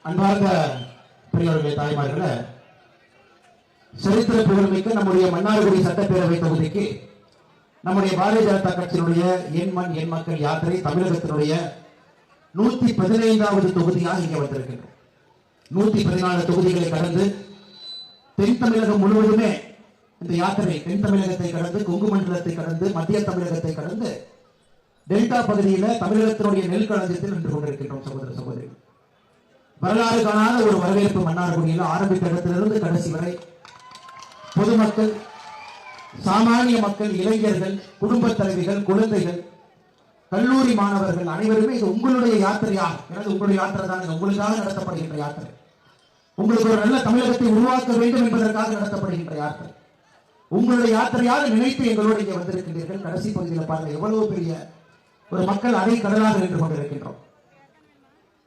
அன்பார்ந்த பெரியவர்களே, தாய்மார்களே, சரித்திர புகழ்மிக்க நம்முடைய மன்னார்குடி சட்டப்பேரவை தொகுதிக்கு நம்முடைய பாரதிய ஜனதா கட்சியினுடைய என் மண் என் மக்கள் யாத்திரை தமிழகத்தினுடைய 115வது தொகுதியாக இங்கே வந்திருக்கின்றோம். 114 தொகுதிகளை கடந்து தென் தமிழகம் முழுவதுமே இந்த யாத்திரை தென் தமிழகத்தை கடந்து, கொங்கு மண்டலத்தை கடந்து, மத்திய தமிழகத்தை கடந்து டெல்டா பகுதியில தமிழகத்தினுடைய நெல் களஞ்சியத்தில் நின்று கொண்டிருக்கின்றோம். சகோதர சகோதரி, வரலாறு காணாத ஒரு வரவேற்பு மன்னார்குடியில் ஆரம்பித்த இடத்திலிருந்து கடைசி வரை பொதுமக்கள், சாமானிய மக்கள், இளைஞர்கள், குடும்ப தலைவிகள், குழந்தைகள், கல்லூரி மாணவர்கள் அனைவருமே இது உங்களுடைய யாத்திரையாக, எனது உங்களுடைய யாத்திரை தான், உங்களுக்காக நடத்தப்படுகின்ற யாத்திரை. உங்களுக்கு ஒரு நல்ல தமிழகத்தை உருவாக்க வேண்டும் என்பதற்காக நடத்தப்படுகின்ற யாத்திரை. உங்களுடைய யாத்திரையாக நினைத்து எங்களோடு இங்கே வந்திருக்கின்றீர்கள். கடைசி பகுதியில் பாருங்க, எவ்வளவு பெரிய ஒரு மக்கள் அலை கடலாக நின்று கொண்டிருக்கின்றோம்.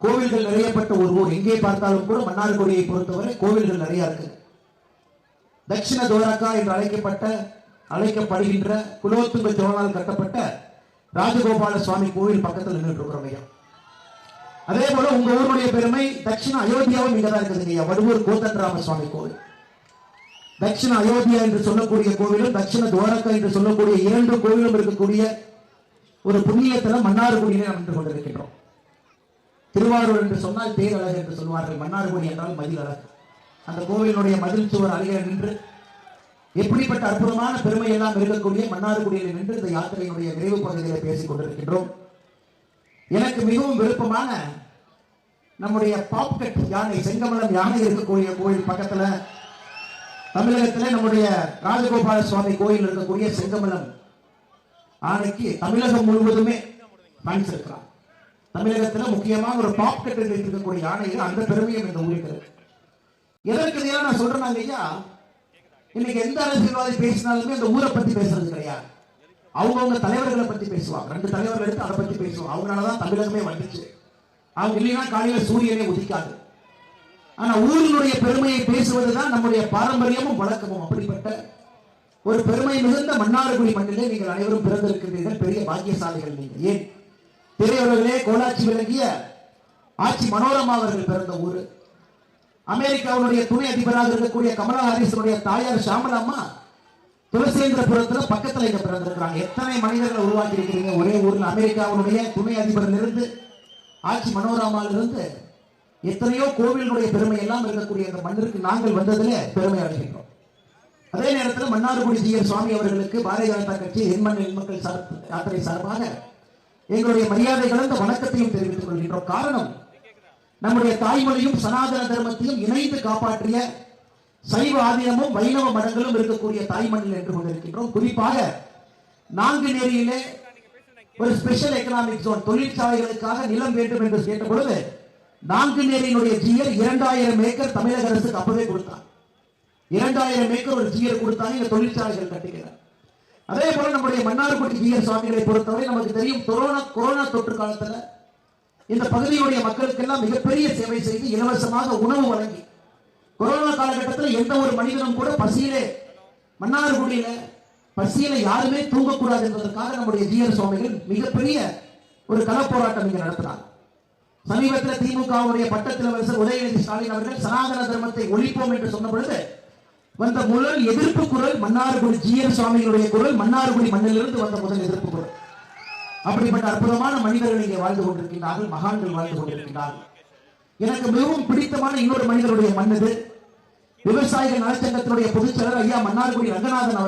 கோவில்கள் நிறையப்பட்ட ஒரு ஊர். எங்கே பார்த்தாலும் கூட மன்னார்குடியை பொறுத்தவரை கோவில்கள் நிறைய இருக்கு. தட்சிண துவாரகா என்று அழைக்கப்படுகின்ற குலோத்துங்க சோழனால் கட்டப்பட்ட ராஜகோபால சுவாமி கோவில் பக்கத்தில் நின்று இருக்கிறோம் ஐயா. அதே போல உங்க ஊருடைய பெருமை தட்சிண அயோத்தியாவும் இங்கதான் இருக்குது ஐயா. வடுவூர் கோதண்டராம சுவாமி கோவில். தட்சிண அயோத்தியா என்று சொல்லக்கூடிய கோவிலும் தட்சிண துவாரகா என்று சொல்லக்கூடிய 2 கோவிலும் இருக்கக்கூடிய ஒரு புண்ணியத்தலம் மன்னார்குடியிலே நாம் நின்று கொண்டிருக்கின்றோம். திருவாரூர் என்று சொன்னால் தேர் அழகு என்று சொல்வார்கள். மன்னார்குடி என்றால் மதில் அழகு. அந்த கோவிலுடைய மதில் சுவர் அருகே நின்று எப்படிப்பட்ட அற்புதமான பெருமை எல்லாம் இருக்கக்கூடிய மன்னார்குடியில் நின்று இந்த யாத்திரையினுடைய நிறைவு பகுதியில் பேசிக் கொண்டிருக்கின்றோம். எனக்கு மிகவும் விருப்பமான நம்முடைய பாப்கட் யானை, செங்கமலம் யானை இருக்கக்கூடிய கோயில் பக்கத்துல தமிழகத்தில் நம்முடைய ராஜகோபால சுவாமி கோயில் இருக்கக்கூடிய செங்கமலம் ஆணைக்கு தமிழகம் முழுவதுமே ஃபேன்ஸ் இருக்கிறார். தமிழகத்தில் முக்கியமாக ஒரு பாப்கட் இருக்கக்கூடிய யானைகள், அந்த பெருமையும் இந்த ஊருக்கு இருக்கு. எதற்கு இதெல்லாம் நான் சொல்றேன் ஐயா, இன்னைக்கு எந்த அரசியல்வாதி பேசினாலுமே அந்த ஊரை பத்தி பேசுறது கிடையாது. அவங்கவுங்க தலைவர்களை பத்தி பேசுவாங்க. 2 தலைவர்கள் எடுத்து அதை பத்தி பேசுவாங்க. அவங்களாலதான் தமிழகமே வந்துச்சு. அவங்க இல்லைன்னா காலையில சூரியனே உதிக்காது. ஆனா ஊரினுடைய பெருமையை பேசுவதுதான் நம்முடைய பாரம்பரியமும் வழக்கமும். அப்படிப்பட்ட ஒரு பெருமை மிகுந்த மன்னார்குடி மண்ணிலே நீங்கள் அனைவரும் பிறந்திருக்கிறீர்கள். பெரிய பாக்கியசாலிகள் நீங்கள். ஏன் பெரியவர்களே, கோலாட்சி விளங்கிய ஆட்சி மனோரமா அவர்கள் பிறந்த ஊரு. அமெரிக்காவுடைய துணை அதிபராக இருக்கக்கூடிய கமலா ஹாரிஸுடைய தாயார் ஷாமலாமா துளசேந்திரபுரத்துல பக்கத்துல இங்க பிறந்திருக்கிறாங்க. எத்தனை மனிதர்களை உருவாக்கி இருக்கிறீங்க ஒரே ஊர்ல. அமெரிக்காவுடைய துணை அதிபரில் இருந்து, ஆட்சி மனோரமாவில் இருந்து எத்தனையோ கோவிலுடைய பெருமை எல்லாம் இருக்கக்கூடிய அந்த மண்ணிற்கு நாங்கள் வந்ததிலே பெருமை அடைகின்றோம். அதே நேரத்தில் மன்னார்குடி ஜி.ஆர். சுவாமி அவர்களுக்கு பாரதிய ஜனதா கட்சி என் மண் என் மக்கள் யாத்திரை சார்பாக எங்களுடைய மரியாதை கலந்த வணக்கத்தையும் தெரிவித்துக் கொள்கின்றோம். காரணம், நம்முடைய தாய்மொழியும் சனாதன தர்மத்தையும் இணைந்து காப்பாற்றிய சைவ ஆதீனமும் வைணவ மடங்களும் இருக்கக்கூடிய தாய்மண்ணில் என்று கொண்டிருக்கின்றோம். குறிப்பாக நாங்குநேரியிலே ஒரு ஸ்பெஷல் எக்கனாமிக் ஜோன், தொழிற்சாலைகளுக்காக நிலம் வேண்டும் என்று கேட்ட பொழுது நாங்குநேரியினுடைய ஜிஆர் 2000 ஏக்கர் தமிழக அரசுக்கு அப்பவே கொடுத்தார். 2000 ஏக்கர் ஒரு ஜிஆர் கொடுத்தாங்க. இந்த தொழிற்சாலைகள் கட்டுகிறார். அதே போல நம்முடைய மன்னார்குடி ஜி.ஆர். சுவாமிகளை பொறுத்தவரை நமக்கு தெரியும், கொரோனா தொற்று காலத்துல இந்த பகுதியுடைய மக்களுக்கெல்லாம் மிகப்பெரிய சேவை செய்து இலவசமாக உணவு வழங்கி, கொரோனா காலகட்டத்தில் எந்த ஒரு மனிதனும் கூட பசியிலே, மன்னார்குடியில பசியில யாருமே தூங்கக்கூடாது என்பதற்காக நம்முடைய ஜி.ஆர். சுவாமிகள் மிகப்பெரிய ஒரு களப்போராட்டம் இங்கே நடத்தினார். சமீபத்தில் திமுகவுடைய பட்டத்திலரசர் உதயநிதி ஸ்டாலின் அவர்கள் சனாதன தர்மத்தை ஒழிப்போம் என்று சொன்ன பொழுது வந்த முதல் எதிர்ப்பு குரல் மன்னார்குடி ஜி.ஆர். சுவாமிகளுடைய குரல், மன்னார்குடி மண்ணிலிருந்து வந்த முதல் எதிர்ப்பு குரல். அப்படிப்பட்ட அற்புதமான மனிதர்கள் இங்கே வாழ்ந்து கொண்டிருக்கின்றார்கள், மகான்கள் வாழ்ந்து கொண்டிருக்கின்றார்கள். எனக்கு மிகவும் பிடித்தமான இன்னொரு மனிதருடைய மன்னது விவசாயிகள் நலச்சங்கத்தினுடைய பொதுச்செயலர் ஐயா மன்னார்குடி ரங்கநாதன்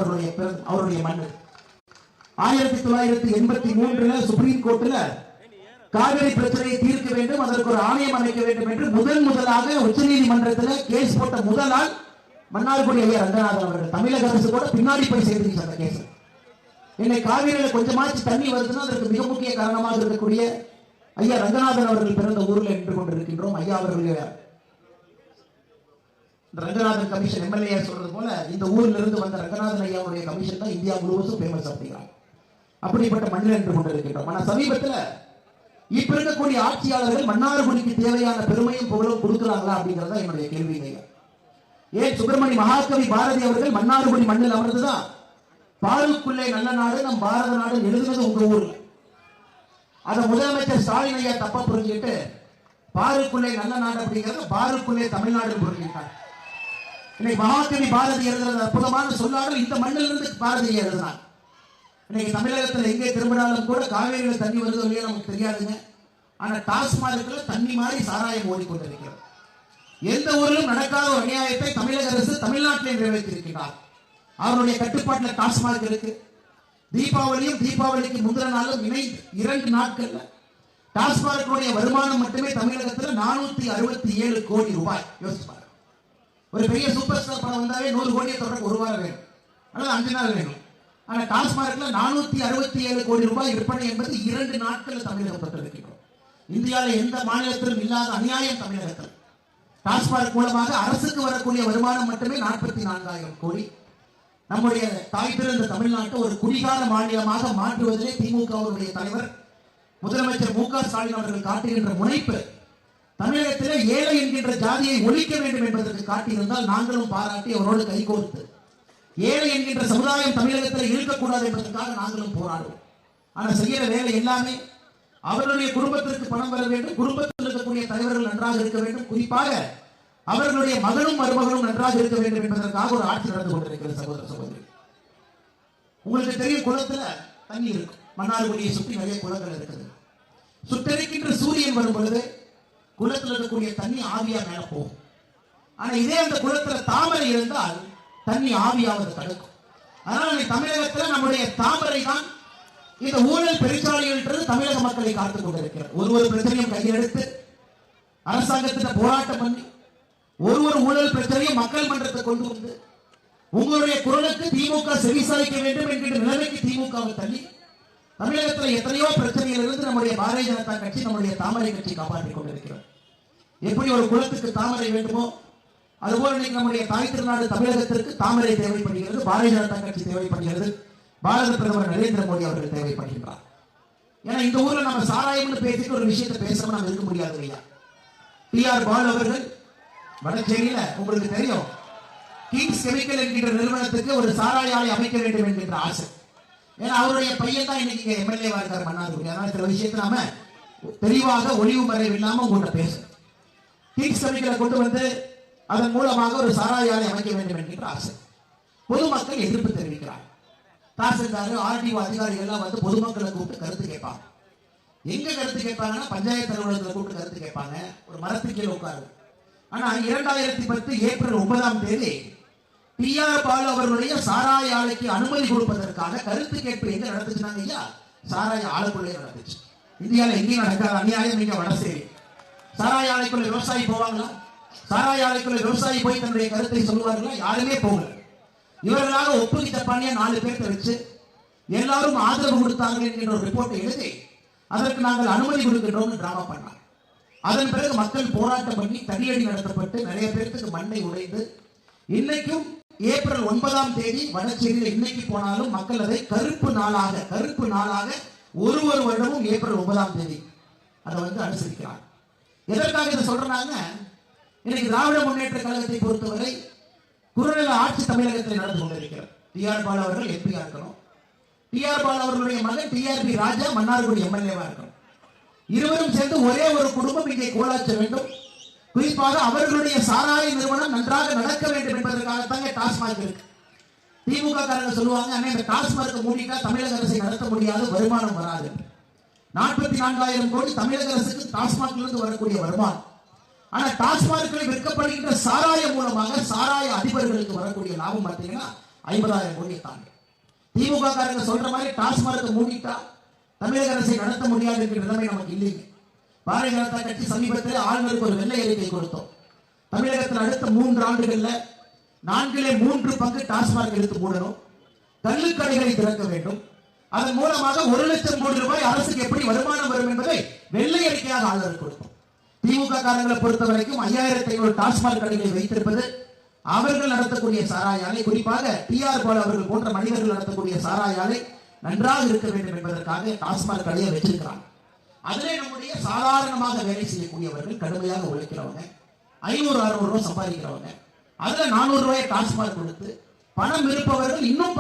அவருடைய மன்னது. 1983 சுப்ரீம் கோர்ட்ல காவிரி பிரச்சனையை தீர்க்க வேண்டும், அதற்கு ஒரு ஆணையம் அமைக்க வேண்டும் என்று முதலாக உச்ச நீதிமன்றத்தில் கேஸ் போட்ட முதல் ஆள் மன்னார்குடி ஐயா ரங்கநாதன் அவர்கள். தமிழக அரசு கூட பின்னாடி போய் சேர்ந்துச்சு அந்த கேஸ். இன்னைக்கு காவிரியில கொஞ்சமாச்சு தண்ணி வருதுன்னா அதற்கு மிக முக்கிய காரணமாக இருக்கக்கூடிய ஐயா ரங்கநாதன் அவர்கள் பிறந்த ஊரில் நின்று கொண்டிருக்கின்றோம். ஐயா அவர்களுடைய ரங்கநாதன் கமிஷன் எம்எல்ஏ சொல்றது போல இந்த ஊரில் இருந்து வந்த ரங்கநாதன் ஐயாவுடைய கமிஷன் தான் இந்தியா முழுவதும் ஃபேமஸ் அப்படிங்கிறாங்க. அப்படிப்பட்ட மண்ணில் நின்று கொண்டிருக்கின்றோம். ஆனா சமீபத்தில் இப்ப இருக்கக்கூடிய ஆட்சியாளர்கள் மன்னார்குடிக்கு தேவையான பெருமையும் புகழும் கொடுக்கிறாங்களா அப்படிங்கறத என்னுடைய கேள்வி. ஏன் சுப்பிரமணிய மகாகவி பாரதி அவர்கள் மன்னார்குடி மண்ணில் அமர்ந்துதான் பாலுக்குள்ளே நல்ல நாடு நம் பாரத நாடு எழுதுனது உங்க ஊர்ல. அத முதலமைச்சர் ஸ்டாலின் ஐயா தப்பா புரிஞ்சுக்கிட்டு பாருக்குள்ளே நல்ல நாடு அப்படிங்கிறது பாருக்குள்ளே தமிழ்நாடு பொருளிட்டார். இன்னைக்கு மகாகவி பாரதி எழுதுறது அற்புதமான சொல்லாடல் இந்த மண்ணிலிருந்து பாரதி எழுதினார். இன்னைக்கு தமிழகத்தில் எங்கே திரும்பினாலும் கூட காவேரியில தண்ணி வருதோ இல்லையோ நமக்கு தெரியாதுங்க. ஆனா டாஸ்மார்க்ல தண்ணி மாதிரி சாராயம் ஓடிக்கொண்டிருக்கிறது. எந்த ஊரிலும் நடக்காத ஒரு அநியாயத்தை தமிழக அரசு தமிழ்நாட்டிலே நிறைவேற்றியிருக்கிறார். அவருடைய கட்டுப்பாட்டில் டாஸ்மார்க் இருக்கு. தீபாவளியும் தீபாவளிக்கு முந்தின நாளும் இணைந்து 2 நாட்கள்ல டாஸ்மார்க்குடைய வருமானம் மட்டுமே தமிழகத்தில் 467 கோடி ரூபாய். யோசிப்பாரு. ஒரு பெரிய சூப்பர் ஸ்டார் படம் வந்தாவே 100 கோடியை தொடர்ந்து ஒரு வாரம் வேணும் அல்லது 5 நாள் வேணும். ஆனா டாஸ்மார்க்ல 467 கோடி ரூபாய் விற்பனை என்பது 2 நாட்கள் தமிழகப்பட்டிருக்கிறோம். இந்தியாவில் எந்த மாநிலத்திலும் இல்லாத அநியாயம் தமிழகத்தில். டாஸ்மார்க் மூலமாக அரசுக்கு வரக்கூடிய வருமானம் மட்டுமே 44,000 கோடி. நம்முடைய தாய் பிறந்த தமிழ்நாட்டை ஒரு குடிகார மாநிலமாக மாற்றுவதிலே திமுகவுடைய தலைவர் முதலமைச்சர் மு க ஸ்டாலின் அவர்கள் காட்டுகின்ற முனைப்பு தமிழகத்திலே ஏழை என்கின்ற ஜாதியை ஒழிக்க வேண்டும் என்பதற்கு காட்டியிருந்தால் நாங்களும் பாராட்டி அவரோடு கைகோர்த்து ஏழை என்கின்ற சமுதாயம் தமிழகத்தில் இருக்கக்கூடாது என்பதற்காக நாங்களும் போராடுவோம். ஆனால் செய்கிற வேலை எல்லாமே அவர்களுடைய குடும்பத்திற்கு பணம் வர வேண்டும், குடும்பத்தில் இருக்கக்கூடிய தலைவர்கள் நன்றாக இருக்க வேண்டும், குறிப்பாக அவர்களுடைய மகனும் மருமகளும் நன்றாக இருக்க வேண்டும் என்பதற்காக ஒரு ஆட்சி நடந்து கொண்டிருக்கிறது. சகோதர சகோதரி, உங்களுக்கு தெரியும், குளத்துல தண்ணி இருக்கும். மன்னார்குடியை சுற்றி நிறைய குளங்கள் இருக்குது. சுட்டரிக்கின்ற சூரியன் வரும் பொழுது குளத்தில் இருக்கக்கூடிய தண்ணி ஆவியா மேல போகும். ஆனா இதே அந்த குளத்துல தாமரை இருந்தால் தண்ணி ஆவியாவது தடுக்கும். அதனால தமிழகத்தில் நம்முடைய தாமரை தான் இந்த ஊழல் பெருச்சாலைகள் தமிழக மக்களை காத்துக் கொண்டிருக்கிறது. ஒரு பிரச்சனையும் கையெடுத்து அரசாங்கத்திட்ட போராட்டம் பண்ணி ஒரு ஊழல் பிரச்சனையும் மக்கள் மன்றத்தை கொண்டு வந்து உங்களுடைய குரலுக்கு திமுக செவிசாய்க்க வேண்டும் என்கின்ற நிலைமைக்கு திமுகவை தள்ளி தமிழகத்தில் எத்தனையோ பிரச்சனைகள் இருந்து நம்முடைய பாரதிய ஜனதா கட்சி நம்முடைய தாமரை கட்சி காப்பாற்றிக் கொண்டிருக்கிறது. எப்படி ஒரு குலத்துக்கு தாமரை வேண்டுமோ அதுபோல இன்னைக்கு நம்முடைய தாய் திருநாடு தமிழகத்திற்கு தாமரை தேவைப்படுகிறது, பாரதிய ஜனதா கட்சி தேவைப்படுகிறது, பாரத பிரதமர் நரேந்திர மோடி அவர்கள் தேவைப்படுகின்றார். ஏன்னா இந்த ஊர்ல நம்ம சாராயம்னு பேசிட்டு ஒரு விஷயத்தை பேசாம நம்ம இருக்க முடியாது இல்லையா? டி.ஆர். பாலு அவர்கள் வடச்சேரியில உங்களுக்கு தெரியும், கிங்ஸ் கெமிக்கல் என்கின்ற நிறுவனத்துக்கு ஒரு சாராய ஆலை அமைக்க வேண்டும் என்கின்ற ஆசை. ஏன்னா அவருடைய பையன் தான் இன்னைக்கு எம்எல்ஏவா இருக்கார் மன்னார்குடி. அதனால சில விஷயத்தை நாம தெளிவாக ஒளிவு மறைவு இல்லாம உங்கள்கிட்ட பேசுறோம். கிங்ஸ் கெமிக்கலை கொண்டு வந்து அதன் மூலமாக ஒரு சாராய ஆலை அமைக்க வேண்டும் என்கின்ற ஆசை. பொதுமக்கள் எதிர்ப்பு தெரிவிக்கிறார். தாசில்தார், ஆர்டிஓ அதிகாரிகள் எல்லாம் வந்து பொதுமக்களை கூப்பிட்டு கருத்து கேட்பாங்க. எங்க கருத்து கேட்பாங்கன்னா பஞ்சாயத்து அலுவலகத்தில் கூப்பிட்டு கருத்து கேட்பாங்க. ஒரு மரத்துக்கு கீழே உட்காரு. ஆனா 2010 ஏப்ரல் 9ஆம் தேதி டி.ஆர். பாலு அவர்களுடைய சாராய ஆலைக்கு அனுமதி கொடுப்பதற்காக கருத்து கேட்பு எங்க நடந்துச்சுனாங்க ஐயா? சாராய ஆலைக்குள்ளே நடந்துச்சு. இந்தியாவில் எங்கேயும் நடக்காத அநியாயம் இங்க வடசேரி. சாராய ஆலைக்குள்ள விவசாயி போவாங்களா? சாராய ஆலைக்குள்ள விவசாயி போய் தன்னுடைய கருத்தை சொல்லுவார்களா? யாருமே போகல. இவர்களாக ஒப்புக்கு தப்பானியா 4 பேர்த்த வச்சு எல்லாரும் ஆதரவு கொடுத்தாங்க என்கின்ற ஒரு ரிப்போர்ட்டை எழுதி அதற்கு நாங்கள் அனுமதி கொடுக்கின்றோம் டிராமா பண்ணாங்க. அதன் பிறகு மக்கள் போராட்டம் பண்ணி தடியடி நடத்தப்பட்டு நிறைய பேருக்கு மண்ணை உடைந்து இன்னைக்கும் ஏப்ரல் 9ஆம் தேதி வடசேரியில் இன்னைக்கு போனாலும் மக்கள் அதை கருப்பு நாளாக ஒரு வருடமும் ஏப்ரல் 9ஆம் தேதி அதை வந்து அனுசரிக்கிறாங்க. எதற்காக இதை சொல்றாங்க? இன்னைக்கு திராவிட முன்னேற்ற கழகத்தை பொறுத்தவரை குறுநில ஆட்சி தமிழகத்தில் நடந்து கொண்டிருக்கிறது. டி.ஆர். பாலு அவர்கள் எம்பியா இருக்கணும். டி.ஆர். பாலு அவர்களுடைய மகன் டி.ஆர்.பி. ராஜா மன்னார்குடி எம்எல்ஏவா இருக்கணும். இருவரும் சேர்ந்து ஒரே ஒரு குடும்பம் இங்கே கோலாச்ச வேண்டும். குறிப்பாக அவர்களுடைய சாராய நிறுவனம் நன்றாக நடக்க வேண்டும் என்பதற்காகத்தாங்க டாஸ்மாக் இருக்கு. திமுக காரங்க சொல்லுவாங்க, இந்த டாஸ்மாக் மூடிட்டா தமிழக அரசை நடத்த முடியாது, வருமானம் வராது. 44,000 கோடி தமிழக அரசுக்கு டாஸ்மாக்ல இருந்து வரக்கூடிய வருமானம். ஆனா டாஸ்மார்க்கில் விற்கப்படுகின்ற சாராயம் மூலமாக சாராய அதிபர்களுக்கு வரக்கூடிய லாபம் பார்த்தீங்கன்னா 50,000 கோடி தாண்டி. திமுக காரங்க சொல்ற மாதிரி டாஸ்மார்க் மூடிட்டா தமிழக அரசை நடத்த முடியாது என்ற நிலைமை நமக்கு இல்லைங்க. பாரதிய ஜனதா கட்சி சமீபத்தில் ஆளுநருக்கு ஒரு வெள்ளை அறிக்கை கொடுத்தோம். தமிழகத்தில் அடுத்த 3 ஆண்டுகள்ல 4 பங்கு டாஸ்மாக் எடுத்து மூடணும், கள்ளுக்கடைகளை திறக்க வேண்டும். அதன் மூலமாக 1 லட்சம் கோடி ரூபாய் அரசுக்கு எப்படி வருமானம் வரும் என்பதை வெள்ளை அறிக்கையாக ஆளுநர் கொடுத்தோம். திமுக காரங்களை பொறுத்த வரைக்கும் 5,500 டாஸ்மாக் கடைகளை வைத்திருப்பது அவர்கள் நடத்தக்கூடிய சாராய ஆலை, குறிப்பாக டி.ஆர். பாலு அவர்கள் போன்ற மனிதர்கள் நடத்தக்கூடிய சாராய ஆலை நன்றாக இருக்க வேண்டும் என்பதற்காக டாஸ்மாக் கடையை வச்சிருக்கிறாங்க. அதிலே நம்முடைய சாதாரணமாக வேலை செய்யக்கூடியவர்கள், கடுமையாக உழைக்கிறவங்க, 500-600 ரூபாய் சம்பாதிக்கிறவங்க, அதுல 400 ரூபாய் டாஸ்மாக் கொடுத்து பணம் இருப்பவர்கள் இன்னும்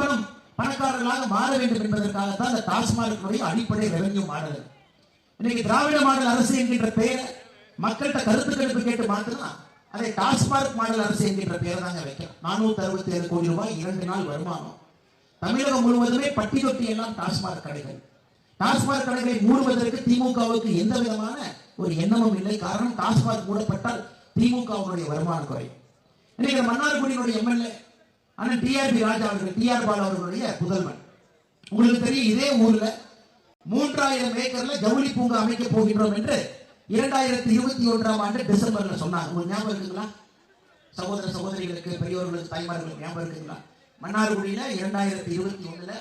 பணக்காரர்களாக மாற வேண்டும் என்பதற்காகத்தான் இந்த டாஸ்மாக் அடிப்படை ரெவென்யூ மாடல். இன்னைக்கு திராவிட மாடல் அரசு என்கின்ற பெயரை மக்கள்கிட்ட கருத்து கணிப்பு கேட்டு மாத்தினா அதை டாஸ்மார்க் மாடல் அரசு என்கின்ற பேரை தாங்க வைக்கிறோம். 467 கோடி ரூபாய் 2 நாள் வருமானம். தமிழகம் முழுவதுமே பட்டி தொட்டி எல்லாம் டாஸ்மார்க் கடைகள். டாஸ்மார்க் கடைகளை மூடுவதற்கு திமுகவுக்கு எந்த விதமான ஒரு எண்ணமும் இல்லை. காரணம், டாஸ்மார்க் மூடப்பட்டால் திமுகவுடைய வருமானம் குறையும். இன்னைக்கு மன்னார்குடியினுடைய எம்எல்ஏ அண்ணன் டிஆர்பி ராஜா அவர்கள், டிஆர் பாலு அவர்களுடைய புதல்வன். உங்களுக்கு தெரியும், இதே ஊர்ல 3000 ஏக்கர்ல ஜவுளி பூங்கா அமைக்க போகின்றோம் என்று 2021ஆம் ஆண்டு டிசம்பர்ல சொன்னாங்க. உங்களுக்கு ஞாபகம் இருக்குங்களா? சகோதர சகோதரிகளுக்கு, பெரியவர்களுக்கு, தாய்மார்களுக்கு ஞாபகம் இருக்குங்களா? மன்னார்குடியில 2021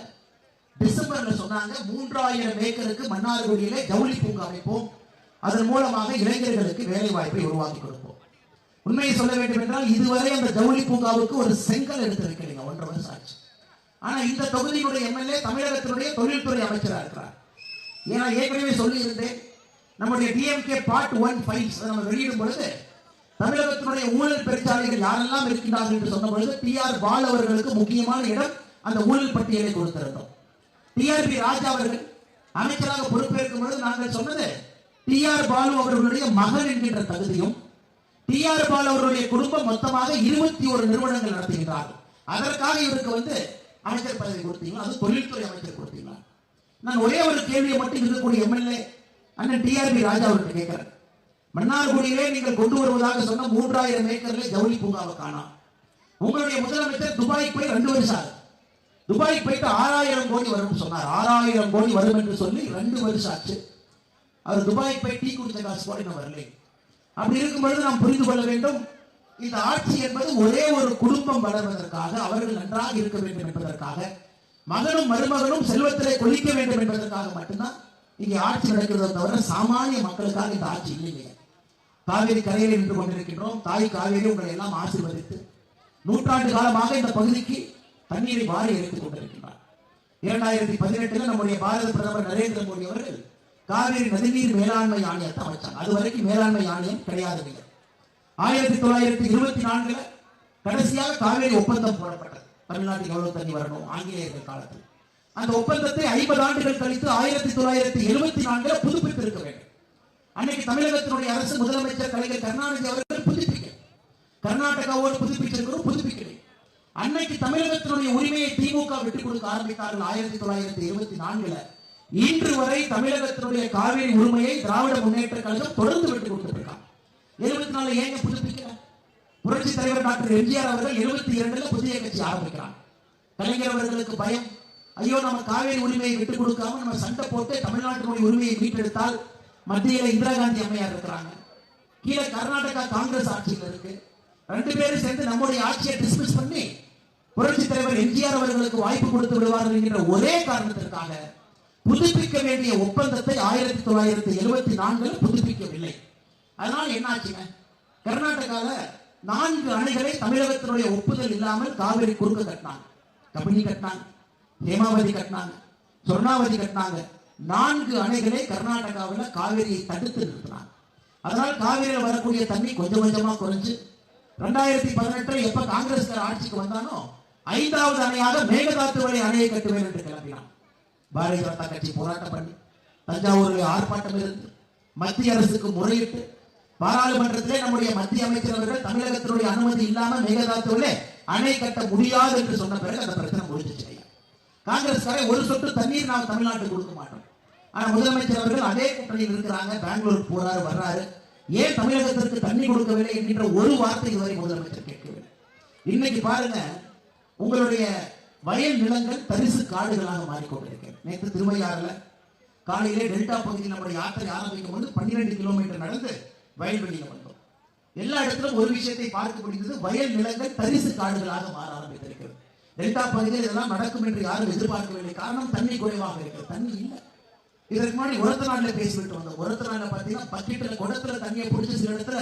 டிசம்பர்ல சொன்னாங்க, 3000 ஏக்கருக்கு மன்னார்குடியில ஜவுளி பூங்கா அமைப்போம், அதன் மூலமாக இளைஞர்களுக்கு வேலை வாய்ப்பை உருவாக்கி கொடுப்போம். உண்மையை சொல்ல வேண்டும் என்றால் இதுவரை அந்த ஜவுளி பூங்காவுக்கு ஒரு செங்கல் எடுத்து வைக்கிறீங்க, 1.5 வருஷம் ஆச்சு. ஆனா இந்த தொகுதியினுடைய எம்எல்ஏ தமிழகத்தினுடைய தொழில்துறை அமைச்சராக இருக்கிறார். ஏன்னா ஏற்கனவே சொல்லி இருந்தேன், நம்முடைய டிஎம்கே பார்ட் 1 ஃபைல்ஸ் நம்ம வெளியிடும் பொழுது தமிழகத்தினுடைய ஊழல் பெருச்சாளிகள் யாரெல்லாம் இருக்கின்றார்கள் என்று சொன்ன பொழுது டிஆர் பாலு அவர்களுக்கு முக்கியமான இடம் அந்த ஊழல் பட்டியலை கொடுத்திருந்தோம். டிஆர்பி ராஜா அவர்கள் அமைச்சராக பொறுப்பேற்கும் பொழுது நாங்கள் சொன்னது, டிஆர் பாலு அவர்களுடைய மகன் என்கின்ற தகுதியும், டிஆர் பாலு அவர்களுடைய குடும்பம் மொத்தமாக 21 நிறுவனங்கள் நடத்துகின்றார்கள். அதற்காக இவருக்கு அமைச்சர் பதவி கொடுத்தீங்களா? அது தொழில்துறை அமைச்சர் கொடுத்தீங்களா? நான் ஒரே ஒரு கேள்வியை மட்டும் இருக்கக்கூடிய எம்எல்ஏ அண்ணன் டிஆர்பி ராஜா அவர்கள் கேட்கிறேன். மன்னார்குடியிலே நீங்கள் கொண்டு வருவதாக சொன்ன 3000 ஏக்கர்ல ஜவுளி பூங்காவை காணோம். உங்களுடைய முதலமைச்சர் துபாய்க்கு போய் 2 வருஷம் ஆகுது. துபாய்க்கு போயிட்டு 6000 கோடி வரும் சொன்னார். 6000 கோடி வரும் என்று சொல்லி 2 வருஷம் ஆச்சு. அவர் துபாய்க்கு போய் டீ குடிச்ச காசு கூட இன்னும் வரலை. அப்படி இருக்கும் பொழுது நாம் புரிந்து கொள்ள வேண்டும், இந்த ஆட்சி என்பது ஒரே ஒரு குடும்பம் வளர்வதற்காக, அவர்கள் நன்றாக இருக்க வேண்டும் என்பதற்காக, மகனும் மருமகனும் செல்வத்திலே கொளிக்க வேண்டும் என்பதற்காக மட்டும்தான் இங்கே ஆட்சி நடக்கிறத தவிர சாமானிய மக்களுக்காக இந்த ஆட்சி இல்லைங்க. காவேரி கரையில் நின்று கொண்டிருக்கின்றோம். தாய் காவேரி உங்களை எல்லாம் ஆசீர்வதித்து 100 ஆண்டு காலமாக இந்த பகுதிக்கு தண்ணீரை வாரி எடுத்துக் கொண்டிருக்கிறார். 2018 நம்முடைய பாரத பிரதமர் நரேந்திர மோடி அவர்கள் காவேரி நதிநீர் மேலாண்மை ஆணையத்தை அமைச்சாங்க. அது வரைக்கும் மேலாண்மை ஆணையம் கிடையாது. 1924 கடைசியாக காவேரி ஒப்பந்தம் போடப்பட்டது. தமிழ்நாட்டுக்கு எவ்வளவு தண்ணி வரணும் ஆங்கிலேயர்கள் காலத்தில். அந்த ஒப்பந்தத்தை 50 ஆண்டுகள் கழித்து 1974 புதுப்பித்து இருக்க வேண்டும். அன்னைக்கு தமிழகத்தினுடைய அரசு முதலமைச்சர் கலைஞர் கருணாநிதி அவர்கள் புதுப்பிக்க, கர்நாடகாவோடு புதுப்பிச்சிருக்கிறோம், புதுப்பிக்கலை. அன்னைக்கு தமிழகத்தினுடைய உரிமையை திமுக விட்டுக் கொடுக்க ஆரம்பித்தார்கள் 1924. இன்று வரை தமிழகத்தினுடைய காவிரி உரிமையை திராவிட முன்னேற்ற கழகம் தொடர்ந்து விட்டுக் கொடுத்திருக்காங்க. 74 ஏங்க புதுப்பிக்கல? புரட்சி தலைவர் டாக்டர் எம்ஜிஆர் அவர்கள் 72 புதிய கட்சி ஆரம்பிக்கிறாங்க. கலைஞர் அவர்களுக்கு பயம், ஐயோ நம்ம காவேரி உரிமையை விட்டுக் கொடுக்காம நம்ம சண்டை போட்டு தமிழ்நாட்டினுடைய உரிமையை மீட்டெடுத்தால் மத்தியில இந்திரா காந்தி அம்மையார் இருக்கிறாங்க, கீழே கர்நாடகா காங்கிரஸ் ஆட்சியில் இருக்கு, 2 பேரும் சேர்ந்து நம்முடைய ஆட்சியை டிஸ்மிஸ் பண்ணி புரட்சி தலைவர் எம்ஜிஆர் அவர்களுக்கு வாய்ப்பு கொடுத்து விடுவார்கள் என்கிற ஒரே காரணத்திற்காக புதுப்பிக்க வேண்டிய ஒப்பந்தத்தை 1974 புதுப்பிக்கவில்லை. அதனால என்ன ஆச்சுங்க, கர்நாடகால 4 அணைகளை தமிழகத்தினுடைய ஒப்புதல் இல்லாமல் காவிரி குறுக்க கட்டினாங்க. கபினி கட்டினாங்க, ஹேமாவதி கட்டினாங்க, சொர்ணாவதி கட்டினாங்க. 4 அணைகளை கர்நாடகாவில் காவிரியை தடுத்து நிறுத்தினாங்க. அதனால் காவிரியில் வரக்கூடிய தண்ணி கொஞ்சம் கொஞ்சமா குறைஞ்சு 2018 எப்ப காங்கிரஸ் ஆட்சிக்கு வந்தானோ 5வது அணையாக மேகதாத்து வரை அணையை கட்டுவேன் என்று கிளம்பினான். பாரதிய ஜனதா கட்சி போராட்டம் பண்ணி தஞ்சாவூரில் ஆர்ப்பாட்டம் இருந்து மத்திய அரசுக்கு முறையிட்டு பாராளுமன்றத்திலே நம்முடைய மத்திய அமைச்சர் அவர்கள் தமிழகத்தினுடைய அனுமதி இல்லாமல் மேகதாத்துவிலே அணை கட்ட முடியாது என்று சொன்ன பிறகு அந்த பிரச்சனை முடிஞ்சிச்சு. காங்கிரஸ்காரை ஒரு சொட்டு தண்ணீர் நாம் தமிழ்நாட்டுக்கு கொடுக்க மாட்டோம். ஆனா முதலமைச்சர் அவர்கள் அதே கூட்டணியில் இருக்கிறாங்க, பெங்களூருக்கு போறாரு வர்றாரு, ஏன் தமிழகத்திற்கு தண்ணி கொடுக்கவில்லை என்கின்ற ஒரு வார்த்தை இதுவரை முதலமைச்சர் கேட்கவில்லை. இன்னைக்கு பாருங்க, உங்களுடைய வயல் நிலங்கள் தரிசு காடுகளாக மாறிக்கொண்டிருக்கிறது. நேற்று திருவையாறுல காலையிலே டெல்டா பகுதியில் நம்முடைய யாத்திரை ஆரம்பிக்கும் போது 12 கிலோமீட்டர் நடந்து வயல்வெளியில வந்தோம். எல்லா இடத்திலும் ஒரு விஷயத்தை பார்க்க முடிந்தது, வயல் நிலங்கள் தரிசு காடுகளாக மாற ஆரம்பித்திருக்கிறது. டெல்டா பகுதியில் இதெல்லாம் நடக்கும் என்று யாரும் எதிர்பார்க்கவில்லை. காரணம், தண்ணி குறைவாக இருக்கிறது, தண்ணி இல்லை. இதற்கு முன்னாடி உரத்த நாளில் பேசிவிட்டு வந்தோம். உரத்த நாளில் பார்த்தீங்கன்னா பக்கெட்ல குடத்துல தண்ணியை பிடிச்சி சில இடத்துல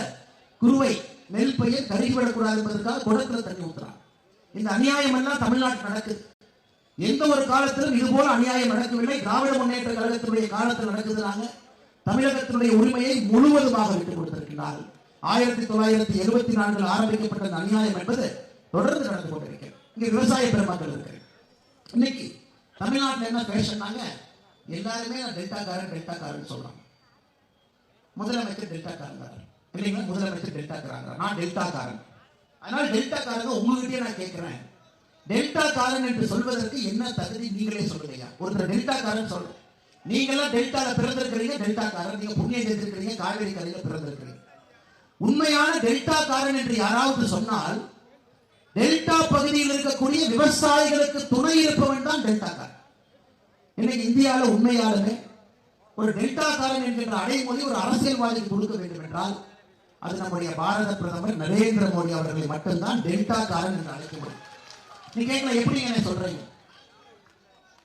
குருவை நெல் பயிர் கருகிவிடக்கூடாது என்பதற்காக குடத்துல தண்ணி ஊத்துறாங்க. இந்த அநியாயம் எல்லாம் தமிழ்நாட்டில் நடக்குது. எந்த ஒரு காலத்திலும் இது போல அநியாயம் நடக்கவில்லை. திராவிட முன்னேற்ற கழகத்தினுடைய காலத்தில் நடக்குதுனாங்க. தமிழகத்தினுடைய உரிமையை முழுவதுமாக விட்டுக் கொடுத்திருக்கிறார்கள். 1974 ஆரம்பிக்கப்பட்ட அந்த அநியாயம் என்பது தொடர்ந்து நடந்து கொண்டிருக்கிறது. இங்க விவசாய பெருமக்கள் இருக்கு. இன்னைக்கு தமிழ்நாட்டில் என்ன பேஷன்னாங்க, எல்லாருமே டெல்டாக்காரன் டெல்டாக்காரன் சொல்றாங்க. முதலமைச்சர் டெல்டாக்காரங்க இல்லைங்களா? முதலமைச்சர் டெல்டாக்காரங்க, நான் டெல்டாக்காரன். அதனால டெல்டாக்காரங்க உங்ககிட்டயே நான் கேட்கிறேன், டெல்டாக்காரன் என்று சொல்வதற்கு என்ன தகுதி நீங்களே சொல்லுங்க. ஒருத்தர் டெல்டாக்காரன் சொல்றேன், நீங்க எல்லாம் டெல்டால பிறந்திருக்கிறீங்க, டெல்டாக்காரன். நீங்க புண்ணியம் செய்திருக்கிறீங்க, காவேரி கரையில பிறந்திருக்கிறீங்க. உண்மையான டெல்டாக்காரன் என்று யாராவது சொன்னால் டெல்டா பகுதியில் இருக்கக்கூடிய விவசாயிகளுக்கு துணை இருப்பவன் தான் டெல்டாக்காரன். இன்னைக்கு இந்தியாவில் உண்மையாலுமே ஒரு டெல்டாக்காரன் என்கின்ற அடைமொழி ஒரு அரசியல்வாதிக்கு கொடுக்க வேண்டும் என்றால் அது நம்முடைய பாரத பிரதமர் நரேந்திர மோடி அவர்களை மட்டும்தான் டெல்டாக்காரன் என்று அழைக்க முடியும். நீ கேட்கல எப்படி என்ன சொல்றீங்க?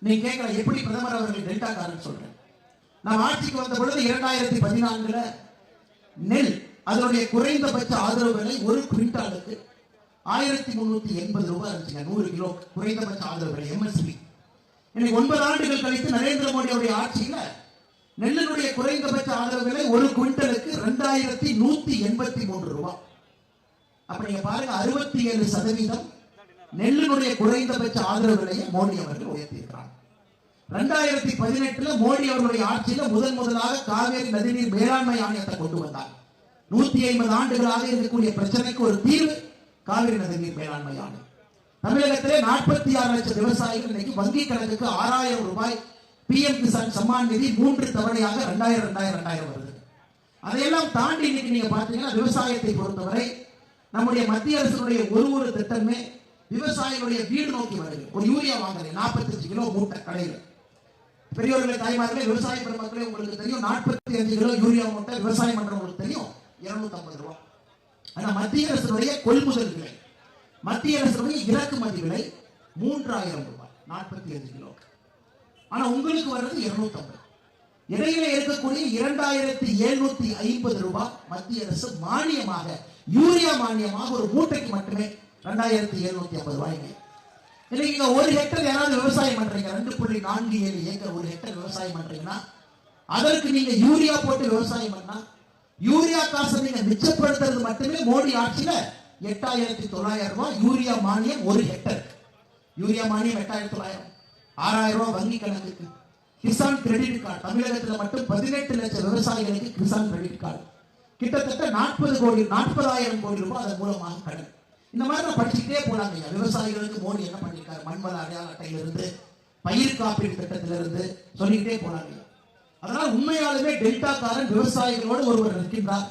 நீ கேட்கல எப்படி பிரதமர் அவர்கள் டெல்டாக்காரன் சொல்றேன்? நாம் ஆட்சிக்கு வந்த பொழுது 2014 நெல் அதனுடைய குறைந்தபட்ச ஆதரவு விலை ஒரு குவிண்டாலுக்கு 1380 ரூபாய் இருந்துச்சுங்க. 100 கிலோ குறைந்தபட்ச ஆதரவு விலை எம்எஸ்பி. இன்னைக்கு 9 ஆண்டுகள் கழித்து நரேந்திர மோடியுடைய ஆட்சியில நெல்லினுடைய குறைந்தபட்ச ஆதரவு விலை ஒரு குவிண்டலுக்கு 2183 ரூபாய். அப்ப நீங்க பாருங்க, 67% நெல்லினுடைய குறைந்தபட்ச ஆதரவு விலையை மோடி அவர்கள் உயர்த்தியிருக்கிறார். 2018 மோடி அவர்களுடைய ஆட்சியில முதலாக காவேரி நதிநீர் மேலாண்மை ஆணையத்தை கொண்டு வந்தார். 150 ஆண்டுகளாக இருக்கக்கூடிய பிரச்சனைக்கு ஒரு தீர்வு காவிரி நதிநீர் மேலாண்மை ஆணையம். தமிழகத்திலே 46 லட்சம் விவசாயிகள் இன்னைக்கு வங்கி கணக்குக்கு 6000 ரூபாய் PM கிசான் சம்மான் நிதி 3 தவணையாக 2000 வருது. அதையெல்லாம் தாண்டி இன்னைக்கு நீங்க பாத்தீங்கன்னா விவசாயத்தை பொறுத்தவரை நம்முடைய மத்திய அரசுடைய ஒரு திட்டமே விவசாயிகளுடைய வீடு நோக்கி வருது. ஒரு யூரியா வாங்குறேன் 45 கிலோ மூட்டை கடையில். பெரியவர்களே, தாய்மார்களே, விவசாய பெருமக்களே, உங்களுக்கு தெரியும் 45 கிலோ யூரியா மூட்டை விவசாயம் பண்ற உங்களுக்கு தெரியும் 250 ரூபாய். ஆனா மத்திய அரசுடைய கொள்முதல் விலை, மத்திய அரசுடைய இறக்குமதி விலை 3000 ரூபாய் 45 கிலோ. ஆனா உங்களுக்கு வர்றது 250. இடையில இருக்கக்கூடிய 2750 ரூபாய் மத்திய அரசு மானியமாக, யூரியா மானியமாக ஒரு மூட்டைக்கு மட்டுமே 2750 ரூபாய்ங்க. இன்னைக்கு ஒரு ஹெக்டர் யாராவது விவசாயம் பண்றீங்க, 2.47 ஏக்கர் ஒரு ஹெக்டர் விவசாயம் பண்றீங்கன்னா அதற்கு நீங்க யூரியா போட்டு விவசாயம் பண்ணா யூரியா காசை நீங்க மிச்சப்படுத்துறது மட்டுமே மோடி ஆட்சியில 8900 ரூபாய் யூரியா மானியம் ஒரு ஹெக்டர். யூரியா மானியம் 8900, 6000 ரூபாய் வங்கி கணக்குக்கு. கிசான் கிரெடிட் கார்டு தமிழகத்தில் மட்டும் 18 லட்சம் விவசாயிகளுக்கு கிசான் கிரெடிட் கார்டு, கிட்டத்தட்ட 40,000 கோடி ரூபாய் அதன் மூலமாக கடன். இந்த மாதிரி நான் படிச்சுக்கிட்டே போனாங்க. விவசாயிகளுக்கு மோடி என்ன பண்ணிருக்காரு, மண்வள அடையாள அட்டையிலிருந்து பயிர் காப்பீடு திட்டத்திலிருந்து சொல்லிக்கிட்டே போனாங்க. அதனால் உண்மையாலுமே டெல்டாக்காரன் விவசாயிகளோடு ஒருவர் நிற்கின்றார்.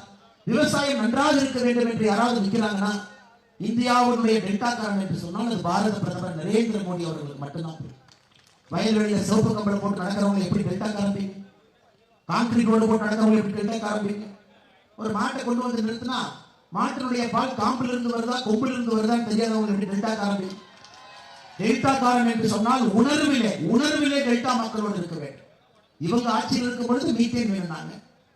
விவசாயம் நன்றாக இருக்க வேண்டும் என்று யாராவது நிற்கிறாங்கன்னா இந்தியாவுடைய டெல்டாக்காரன் என்று சொன்னால் அது பாரத பிரதமர் நரேந்திர மோடி அவர்களுக்கு மட்டும்தான். வயல்வெளியில சிவப்பு கம்பளம் போட்டு நடக்கிறவங்க எப்படி டெல்டாக்காரன்? கான்கிரீட் ரோடு போட்டு நடக்கிறவங்க எப்படி டெல்டாக்காரன்? ஒரு மாட்டை கொண்டு வந்து நிறுத்தினா மாட்டினுடைய பால் காம்பில் இருந்து வருதா கொம்பில் இருந்து வருதா தெரியாதவங்க எப்படி டெல்டாக்காரன்? டெல்டாக்காரன் என்று சொன்னால் உணர்விலே டெல்டா மக்களோடு இருக்க வேண்டும். இவங்க ஆட்சியில் இருக்கும் பொழுது மீத்தேன் வேணும்னாங்க.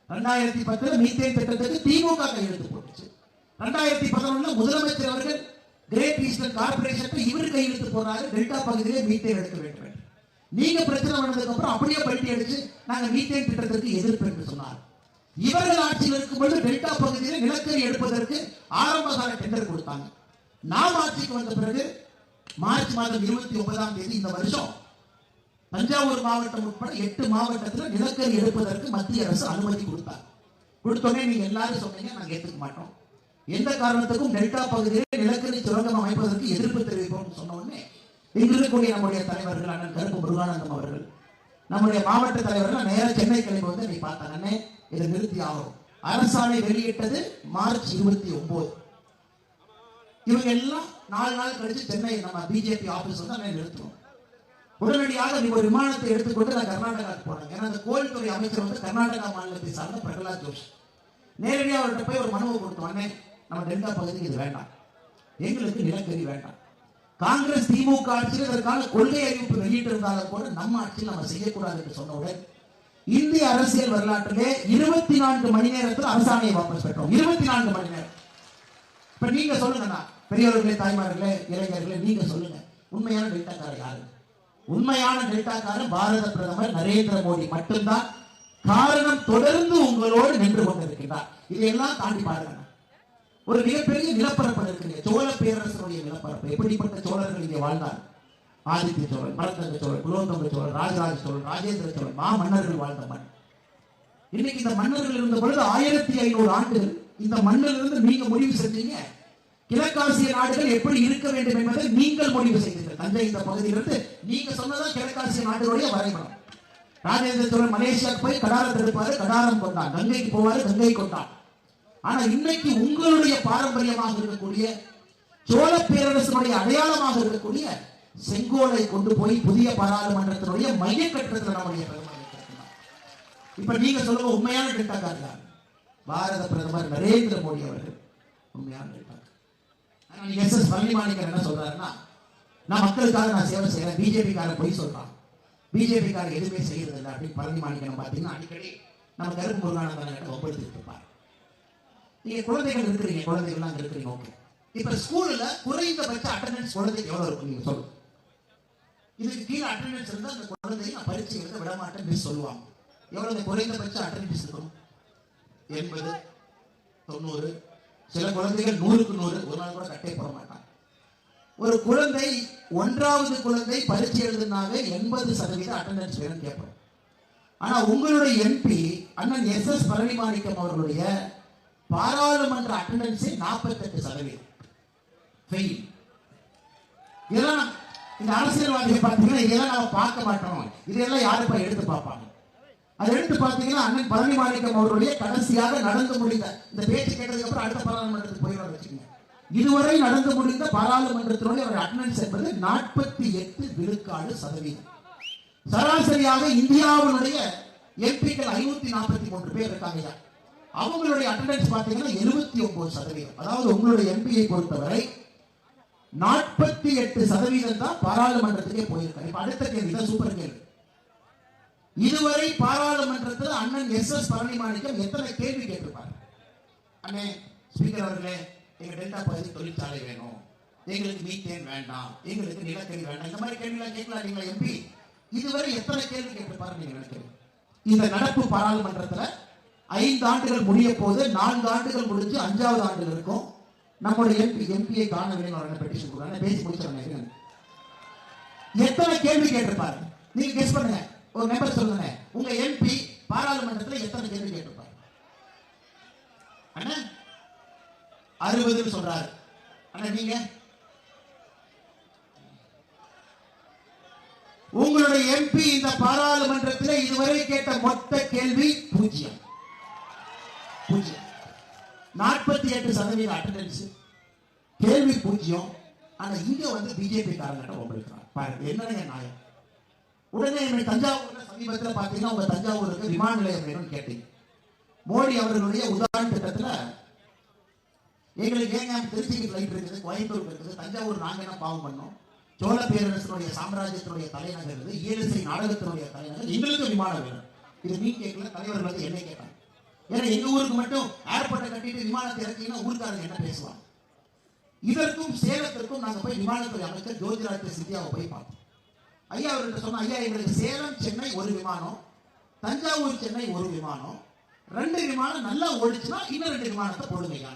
2010 மீத்தேன் திட்டத்துக்கு திமுக கையெழுத்து போட்டுச்சு. 2011 முதலமைச்சர் அவர்கள் கிரேட் ஈஸ்டர்ன் கார்பரேஷன் இவர் கையெழுத்து போறாரு, டெல்டா பகுதியிலே மீத்தேன் எடுக்க வேண்டும். நீங்க பிரச்சனை பண்ணதுக்கு அப்புறம் அப்படியே பல்ட்டி அடிச்சு நாங்க மீத்தேன் திட்டத்திற்கு எதிர்ப்பு என்று சொன்னார். இவர்கள் ஆட்சியில் இருக்கும் பொழுது டெல்டா பகுதியில் நிலக்கரி எடுப்பதற்கு ஆரம்பகால டெண்டர் கொடுத்தாங்க. நாம் ஆட்சிக்கு வந்த பிறகு மார்ச் மாதம் 29ஆம் தேதி இந்த வருஷம் தஞ்சாவூர் மாவட்டம் உட்பட 8 மாவட்டத்தில் நிலக்கரி எடுப்பதற்கு மத்திய அரசு அனுமதி கொடுத்தார். கொடுத்தோடனே நீங்க எல்லாரும் சொன்னீங்க நாங்க ஏற்றுக்க மாட்டோம், எந்த காரணத்துக்கும் டெல்டா பகுதியில் நிலக்கரி சுரங்கம் அமைப்பதற்கு எதிர்ப்பு தெரிவிப்போம் சொன்ன உடனே இங்கு இருக்கக்கூடிய நம்முடைய தலைவர்கள் அண்ணன் கருப்பு முருகானந்தம் அவர்கள், நம்முடைய மாவட்ட தலைவர்கள் நேர சென்னை கிளம்பி வந்து நீ பார்த்தாங்கன்னே இதை நிறுத்தி ஆகும். அரசாணை வெளியிட்டது மார்ச் 29. இவங்க எல்லாம் 4 நாள் கழிச்சு சென்னை நம்ம பிஜேபி ஆபீஸ் வந்து நிறுத்தணும். உடனடியாக நீ ஒரு விமானத்தை எடுத்துக்கொண்டு நான் கர்நாடகாவுக்கு போனேன். ஏன்னா அந்த கோயில்துறை அமைச்சர் வந்து கர்நாடகா மாநிலத்தை சார்ந்த பிரகலாத் ஜோஷி. நேரடியாக அவர்கிட்ட போய் ஒரு மனுவை கொடுத்தோன்னே நம்ம டெல்டா பகுதிக்கு இது வேண்டாம், எங்களுக்கு நிலக்கரி வேண்டாம். காங்கிரஸ் திமுக ஆட்சியில் இதற்கான கொள்கை அறிவிப்பு வெளியிட்டு இருந்தாலும் கூட நம்ம ஆட்சியில் நம்ம செய்யக்கூடாது என்று சொன்னவுடன் இந்திய அரசியல் வரலாற்றிலே 24 மணி நேரத்தில் அரசாணையை வாபஸ் பெற்றோம். 24 மணி நேரம். இப்ப நீங்க சொல்லுங்க, பெரியவர்களே, தாய்மார்களே, இளைஞர்களே, நீங்க சொல்லுங்க, உண்மையான டெல்டாக்காரர் யாரு? உண்மையான டெல்டாக்காரர் பாரத பிரதமர் நரேந்திர மோடி மட்டும்தான். காரணம் தொடர்ந்து உங்களோடு நின்று கொண்டிருக்கிறார். இதையெல்லாம் தாண்டி பாருங்க, ஒரு மிகப்பெரிய நிலப்பரப்பு இருக்கிறீங்க. சோழ பேரரசனுடைய நிலப்பரப்பு. எப்படிப்பட்ட சோழர்கள் இங்கே வாழ்ந்தார்? ஆதித்ய சோழன், பரதங்க சோழன், குலோத்துங்க சோழன், ராஜராஜ சோழன், ராஜேந்திர சோழன், மன்னர்கள் வாழ்ந்த மண். இன்னைக்கு இந்த மன்னர்கள் இருந்த பொழுது 1500 ஆண்டுகள் இந்த மண்ணிலிருந்து நீங்க முடிவு செஞ்சீங்க. கிழக்காசிய நாடுகள் எப்படி இருக்க வேண்டும் என்பதை நீங்கள் முடிவு செய்தீர்கள். தஞ்சை இந்த பகுதியிலிருந்து நீங்க சொன்னதான் கிழக்காசிய நாடுகளுடைய வரைபடம். ராஜேந்திர சோழன் மலேசியாவுக்கு போய் கடாரத்தை எடுப்பாரு, கடாரம் கொண்டான். கங்கைக்கு போவாரு, கங்கை கொண்டான். ஆனா இன்னைக்கு உங்களுடைய பாரம்பரியமாக இருக்கக்கூடிய சோழ பேரரசனுடைய அடையாளமாக இருக்கக்கூடிய செங்கோலை கொண்டு போய் புதிய பாராளுமன்றத்தினுடைய மைய கட்டத்தில் நம்முடைய பிரதமர். இப்ப நீங்க சொல்லுங்க, உண்மையான டெல்டாக்காரர் பாரத பிரதமர் நரேந்திர மோடி அவர்கள் உண்மையான டெல்டாக்காரர். எஸ்.எஸ். பழனிமாணிக்கன் என்ன சொல்றாருன்னா, நான் மக்களுக்காக நான் சேவை செய்யறேன், பிஜேபி காரர் போய் சொல்றான், பிஜேபி காரர் எதுவுமே செய்யறது இல்லை அப்படின்னு பழனிமாணிக்கன் பாத்தீங்கன்னா அடிக்கடி நம்ம கருப்பு முருகானந்தன் ஒப்படைத்துட்டு இருப்பார். நீங்க குழந்தைகள் இருக்கிறீங்க, குழந்தைகள்லாம் இருக்கிறீங்க, ஓகே. இப்ப ஸ்கூல்ல குறைந்தபட்ச அட்டெண்டன்ஸ் குழந்தைக்கு எவ்வளவு இருக்கும் நீங்க சொல்லுங்க. இதுக்கு கீழே அட்டெண்டன்ஸ் இருந்தா அந்த குழந்தையை நான் பரீட்சை எழுத விட மாட்டேன்னு சொல்லுவாங்க. எவ்வளவு குறைந்தபட்ச அட்டெண்டன்ஸ் இருக்கும்? 80, 90. சில குழந்தைகள் 100க்கு 100 ஒரு நாள் கூட கட்டே போட மாட்டாங்க. ஒரு குழந்தை 1வது குழந்தை பரீட்சை எழுதுனாவே 80% அட்டெண்டன்ஸ் வேணும்னு கேட்போம். ஆனா உங்களுடைய எம்பி அண்ணன் எஸ்.எஸ். பழனிமாணிக்கம் அவர்களுடைய பாராளுமன்ற அட்டெண்டன்ஸே 48% ஃபெயில். இதெல்லாம் இந்த அரசியல்வாதிகள் பார்த்தீங்கன்னா இதெல்லாம் நம்ம பார்க்க மாட்டோம். இதெல்லாம் யாருப்பா எடுத்து பார்ப்பாங்க? அதை எடுத்து பார்த்தீங்கன்னா அண்ணன் பழனிமாணிக்கம் அவருடைய கடைசியாக நடந்து முடிந்த இந்த பேச்சு கேட்டதுக்கு அப்புறம் அடுத்த பாராளுமன்றத்துக்கு போயிடுவார் வச்சுக்கோங்க. இதுவரை நடந்து முடிந்த பாராளுமன்றத்தினுடைய ஒரு அட்டெண்டன்ஸ் என்பது 48 விழுக்காடு. சராசரியாக இந்தியாவுடைய எம்பிக்கள் 543 பேர் இருக்காங்க. அவங்களுடைய அட்டெண்டன்ஸ் பார்த்தீங்கன்னா 79%. அதாவது உங்களுடைய எம்பியை பொறுத்தவரை 48% தான் பாராளுமன்றத்துக்கே போயிருக்காங்க. இப்ப அடுத்த கேள்வி தான் சூப்பர் கேள்வி. இதுவரை பாராளுமன்றத்தில் அண்ணன் எஸ்.எஸ். பழனிமாணிக்கம் எத்தனை கேள்வி கேட்டிருப்பார்? அண்ணே ஸ்பீக்கர் அவர்களே, எங்க டெல்டா பகுதி தொழிற்சாலை வேணும், எங்களுக்கு மீத்தேன் வேண்டாம், எங்களுக்கு நிலக்கரி வேண்டாம், இந்த மாதிரி கேள்வி எல்லாம் கேட்கலாம் நீங்களா எம்பி? இதுவரை எத்தனை கேள்வி கேட்டிருப்பாரு நீங்க நினைக்கிறீங்க? இந்த நடப்பு பாராளுமன்றத்துல 5 ஆண்டுகள் முடிய போது, 4 ஆண்டுகள் முடிஞ்சு 5வது ஆண்டுகள் இருக்கும். நம்முடைய எம்பியை காண வேணும் பெட்டிஷன் கொடுங்க, பேசி முடிச்சிருங்க. எத்தனை கேள்வி கேட்டிருப்பாரு நீங்க கெஸ் பண்ணுங்க. ஒரு மெம்பர் சொல்லுங்க, உங்க எம்பி பாராளுமன்றத்தில் எத்தனை கேள்வி கேட்டிருப்பாரு? அண்ணா 60 சொல்றாரு. அண்ணா நீங்க உங்களுடைய எம்பி இந்த பாராளுமன்றத்தில் இதுவரை கேட்ட மொத்த கேள்வி 0. 48% அட்டெண்டன்ஸ், கேள்வி 0. ஆனா இங்க வந்து பிஜேபி காரங்க ஒப்படைக்கிறாங்க. பாருங்க என்ன நியாயம். உடனே தஞ்சாவூர்ல சமீபத்தில் பாத்தீங்கன்னா உங்க தஞ்சாவூருக்கு விமான நிலையம் வேணும்னு கேட்டீங்க. மோடி அவர்களுடைய உதாரண திட்டத்துல எங்களுக்கு ஏங்க திருச்சிக்கு ஃபிளைட் இருக்குது, கோயம்புத்தூர் இருக்குது, தஞ்சாவூர் நாங்க என்ன பாவம் பண்ணோம்? சோழ பேரரசனுடைய சாம்ராஜ்யத்தினுடைய தலைநகர் இருக்குது, இயலிசை நாடகத்தினுடைய தலைநகர், எங்களுக்கு விமானம் வேணும். இது நீ கேட்கல, தலைவர் வந்து என்ன கேட்டாங்க. ஏன்னா எங்க ஊருக்கு மட்டும் ஏர்போர்ட்டை கட்டிட்டு விமானத்தை இறக்கினா ஊருக்காரங்க என்ன பேசுவாங்க? இதற்கும் சேலத்திற்கும் நாங்க போய் விமானத்துறை அமைச்சர் ஜோதிராஜ் சிந்தியாவை போய் பார்த்தோம். ஐயா அவர்கிட்ட சொன்னா, ஐயா எங்களுக்கு சேலம் சென்னை ஒரு விமானம், தஞ்சாவூர் சென்னை ஒரு விமானம், 2 விமானம் நல்லா ஓடிச்சுன்னா இன்னும் 2 விமானத்தை போடுங்க.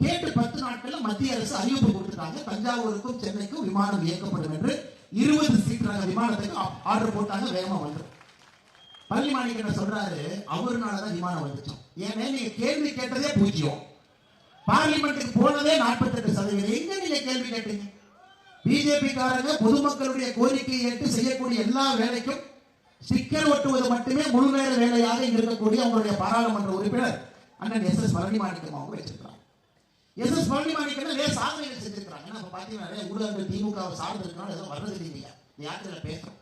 கேட்டு 10 நாட்கள்ல மத்திய அரசு அறிவிப்பு கொடுத்துட்டாங்க, தஞ்சாவூருக்கும் சென்னைக்கும் விமானம் இயக்கப்படும் என்று. 20 சீட் ரக விமானத்துக்கு ஆர்டர் போட்டாங்க, வேகமா வந்து. பழனிமாணிக்கன் சொல்றாரு, அவருனாலதான் விமானம் வந்துச்சோம். ஏன்னா நீங்க கேள்வி கேட்டதே 0, பார்லிமெண்ட்டுக்கு போனதே 48%. எங்க நீங்க கேள்வி கேட்டீங்க? பிஜேபி காரங்க பொதுமக்களுடைய கோரிக்கையை ஏற்று செய்யக்கூடிய எல்லா வேலைக்கும் ஸ்டிக்கர் ஒட்டுவது மட்டுமே முழு நேர வேலையாக இருக்கக்கூடிய அவங்களுடைய பாராளுமன்ற உறுப்பினர் அண்ணன் எஸ்.எஸ். பழனிமாணிக்கம் அவங்க வச்சிருக்காங்க. எஸ்.எஸ். பழனிமாணிக்கம் சாதனைகள் செஞ்சிருக்காங்க. ஏன்னா பாத்தீங்கன்னா ஊடகங்கள் திமுக சார்ந்து இருக்கனால ஏதோ வர்றது இல்லையா, யாத்திரை பேசுறோம்.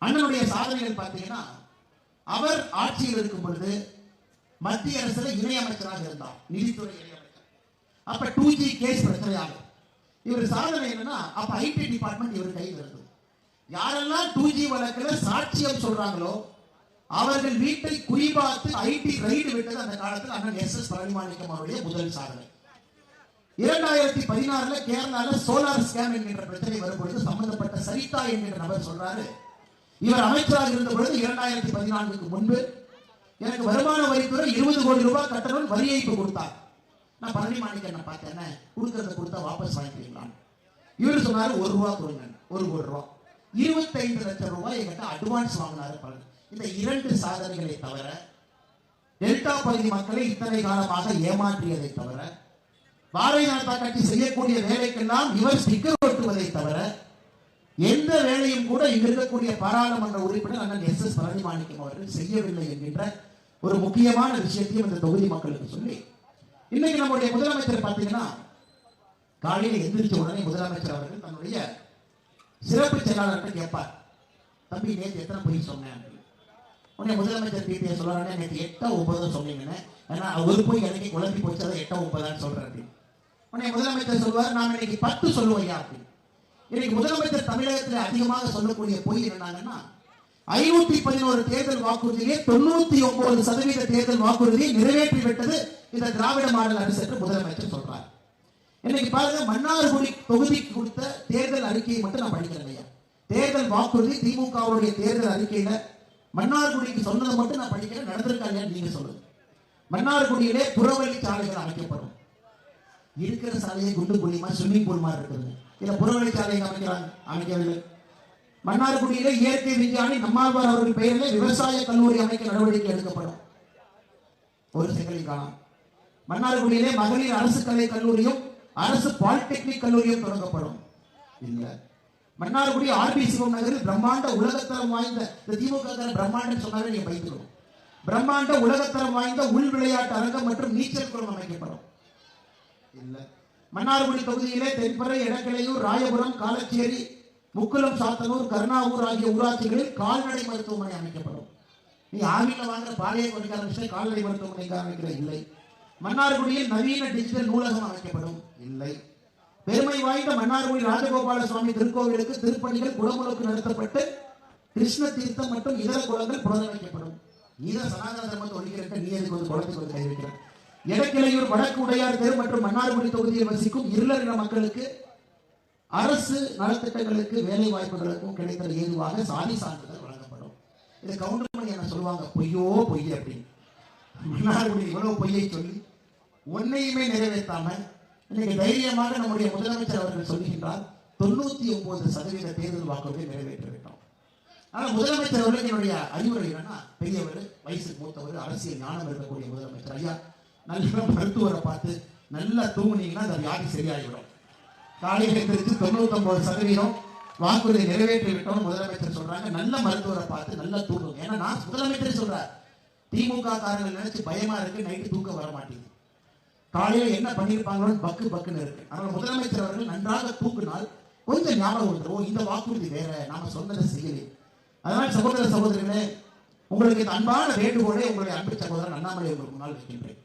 அண்ணனுடைய சாதனைகள் பாத்தீங்கன்னா, அவர் ஆட்சியில் இருக்கும் பொழுது மத்திய அரசுல இணையமைச்சராக இருந்தார், நிதித்துறை இணையமைச்சர். அப்ப 2G கேஸ் பிரச்சனையாக இவர் சாதனை என்னன்னா, அப்ப ஐடி டிபார்ட்மெண்ட் இவர் கையில் இருந்தது. யாரெல்லாம் 2G வழக்குல சாட்சியம் சொல்றாங்களோ அவர்கள் வீட்டை குறிபார்த்து ஐடி ரைடு விட்டது அந்த காலத்தில் அண்ணன் எஸ்.எஸ். பழனிமாணிக்கம் அவருடைய முதல் சாதனை. 2016 கேரளால சோலார் ஸ்கேம் என்கின்ற பிரச்சனை வரும்பொழுது சம்பந்தப்பட்ட சரிதா என்கின்ற நபர் சொல்றாரு, இவர் அமைச்சராக இருந்த பொழுது 2014க்கு முன்பு எனக்கு வருமான வரித்துறை 20 கோடி ரூபாய் கட்டணம் வரி ஏய்ப்பு கொடுத்தார். நான் பழனிமாணிக்கம் பார்த்தேன், கொடுக்கறத கொடுத்தா வாபஸ் வாங்கிக்கலாம். இவர் சொன்னாரு 1 ரூபா கொடுங்க, 1 கோடி ரூபாய், 25 லட்சம் ரூபாய் என்கிட்ட அட்வான்ஸ் வாங்கினாரு. இந்த 2 சாதனைகளை தவிர டெல்டா பகுதி மக்களை இத்தனை காலமாக ஏமாற்றியதை தவிர, பாரதிய ஜனதா கட்சி செய்யக்கூடிய வேலைக்கெல்லாம் இவர் ஸ்டிக்கர் ஒட்டுவதை தவிர எந்த வேலையும் கூட இங்க இருக்கக்கூடிய பாராளுமன்ற உறுப்பினர் அண்ணன் எஸ்.எஸ். பழனிமாணிக்கம் அவர்கள் செய்யவில்லை என்கின்ற ஒரு முக்கியமான விஷயத்தையும் இந்த தொகுதி மக்களுக்கு சொல்லி, இன்னைக்கு நம்முடைய முதலமைச்சர் பார்த்தீங்கன்னா காலையில் எந்திரிச்ச உடனே முதலமைச்சர் அவர்கள் தன்னுடைய சிறப்பு செயலாளர்கிட்ட கேட்பார், தம்பி நேற்று எத்தனை பொய் சொன்னேன். உடனே முதலமைச்சர் பிபிஎஸ் சொல்றாங்க, நேற்று 8 9 சொன்னீங்கன்னு. ஏன்னா ஒரு பொய் எனக்கு குழம்பி போச்சு, அதை 8 9 சொல்றாரு. உடனே முதலமைச்சர் சொல்வார், நான் இன்னைக்கு 10 சொல்லுவையா அப்படின்னு. இன்னைக்கு முதலமைச்சர் தமிழகத்தில் அதிகமாக சொல்லக்கூடிய பொய் என்னன்னா, 511 தேர்தல் வாக்குறுதியிலே 99% தேர்தல் வாக்குறுதியை நிறைவேற்றி விட்டது இந்த திராவிட மாடல் அரசு என்று முதலமைச்சர் சொல்றார். இன்னைக்கு பாருங்க, மன்னார்குடி தொகுதிக்கு கொடுத்த தேர்தல் அறிக்கையை மட்டும் நான் படிக்கிறேன். தேர்தல் வாக்குறுதி திமுகவுடைய தேர்தல் அறிக்கையில மன்னார்குடிக்கு சொன்னதை மட்டும் நான் படிக்கிறேன். நடந்திருக்கா இல்லையா நீங்க சொல்லுங்க. மன்னார்குடியிலே புறவழி சாலைகள் அமைக்கப்படும். இருக்கிற சாலையை குண்டு குழிமா ஸ்விம்மிங் பூல் மாதிரி இருக்குது. இல்ல புறவழி சாலை அமைக்கவில்லை. மன்னார்குடியிலே இயற்கை விஞ்ஞானி நம்மாழ்வார் அவர்கள் பெயரில் விவசாய கல்லூரி அமைக்க நடவடிக்கை எடுக்கப்படும். ஒரு செகண்ட் காணும். மன்னார்குடியிலே மகளிர் அரசு கலை கல்லூரியும் அரசு பாலிடெக்னிக் கல்லூரியும் தொடங்கப்படும். இல்ல. மன்னார்குடி ஆர்பி சிவம் நகரில் பிரம்மாண்ட உலகத்தரம் வாய்ந்த, இந்த திமுக பிரம்மாண்டம் சொன்னாலே நீங்க வைத்துக்கணும், பிரம்மாண்ட உலகத்தரம் வாய்ந்த உள் விளையாட்டு அரங்கம் மற்றும் நீச்சல் குளம் அமைக்கப்படும். இல்ல. மன்னார்குடி தொகுதியிலே தென்பறை, எடக்கிளையூர், ராயபுரம், காலச்சேரி, முக்குளம், சாத்தனூர், கருணாவூர் ஆகிய ஊராட்சிகளில் கால்நடை மருத்துவமனை அமைக்கப்படும். நீ ஆவில வாங்குற பாளைய கொடிக்கார விஷயம் கால்நடை மருத்துவமனை அமைக்கிற இல்லை. மன்னார்குடியில் நவீன டிஜிட்டல் நூலகம் அமைக்கப்படும். இல்லை. பெருமை வாய்ந்த மன்னார்குடி ராஜகோபால சுவாமி திருக்கோவிலுக்கு திருப்பணிகள் குடமுழுக்கு நடத்தப்பட்டு கிருஷ்ண தீர்த்தம் மற்றும் இதர குளங்கள் புனரமைக்கப்படும். நீதான் சனாதன தர்மத்தை ஒழிக்கிறக்க நீ எதுக்கு வந்து குளத்துக்கு வந்து கை வைக்கிற? எடக்கிளையூர், வடக்கு உடையார் தெரு மற்றும் மன்னார்குடி தொகுதியில் வசிக்கும் இருளரின மக்களுக்கு அரசு நலத்திட்டங்களுக்கு வேலை வாய்ப்புகளுக்கும் கிடைத்த ஏதுவாக சாதி சான்றிதழ் வழங்கப்படும். இதை கவுண்டர்மணி என்ன சொல்லுவாங்க, பொய்யோ பொய் அப்படின்னு. மன்னார்குடி இவ்வளவு பொய்யை சொல்லி ஒன்னையுமே நிறைவேற்றாம இன்னைக்கு தைரியமாக நம்முடைய முதலமைச்சர் அவர்கள் சொல்லுகின்றார், 99% தேர்தல் வாக்குறுதியை நிறைவேற்றிவிட்டோம். ஆனா முதலமைச்சர் அவர்கள் என்னுடைய அறிவுரை என்னன்னா, பெரியவர், வயசுக்கு மூத்தவர், அரசியல் ஞானம் இருக்கக்கூடிய முதலமைச்சர் ஐயா, நல்ல மருத்துவரை பார்த்து நல்லா தூங்குனீங்கன்னா அந்த வியாதி சரியாகிவிடும். காலையில் எந்திரிச்சு 99% வாக்குறுதி நிறைவேற்றி விட்டோம் முதலமைச்சர் சொல்றாங்க. நல்ல மருத்துவரை பார்த்து நல்லா தூங்குங்க. ஏன்னா நான் முதலமைச்சர் சொல்றார், திமுக காரர்கள் நினைச்சு பயமா இருக்கு, நைட்டு தூக்கம் வர மாட்டேங்குது, காலையில என்ன பண்ணிருப்பாங்களோ பக்கு பக்குன்னு இருக்கு. ஆனால் முதலமைச்சர் அவர்கள் நன்றாக தூங்கினால் கொஞ்சம் ஞாபகம் வந்துடும், இந்த வாக்குறுதி வேற, நாம சொன்னதை செய்யலை. அதனால் சகோதர சகோதரிகளே, உங்களுக்கு இந்த அன்பான வேண்டுகோளை உங்களுடைய அன்பு சகோதரன் அண்ணாமலை உங்களுக்கு முன்னால் வைக்கின்றேன்.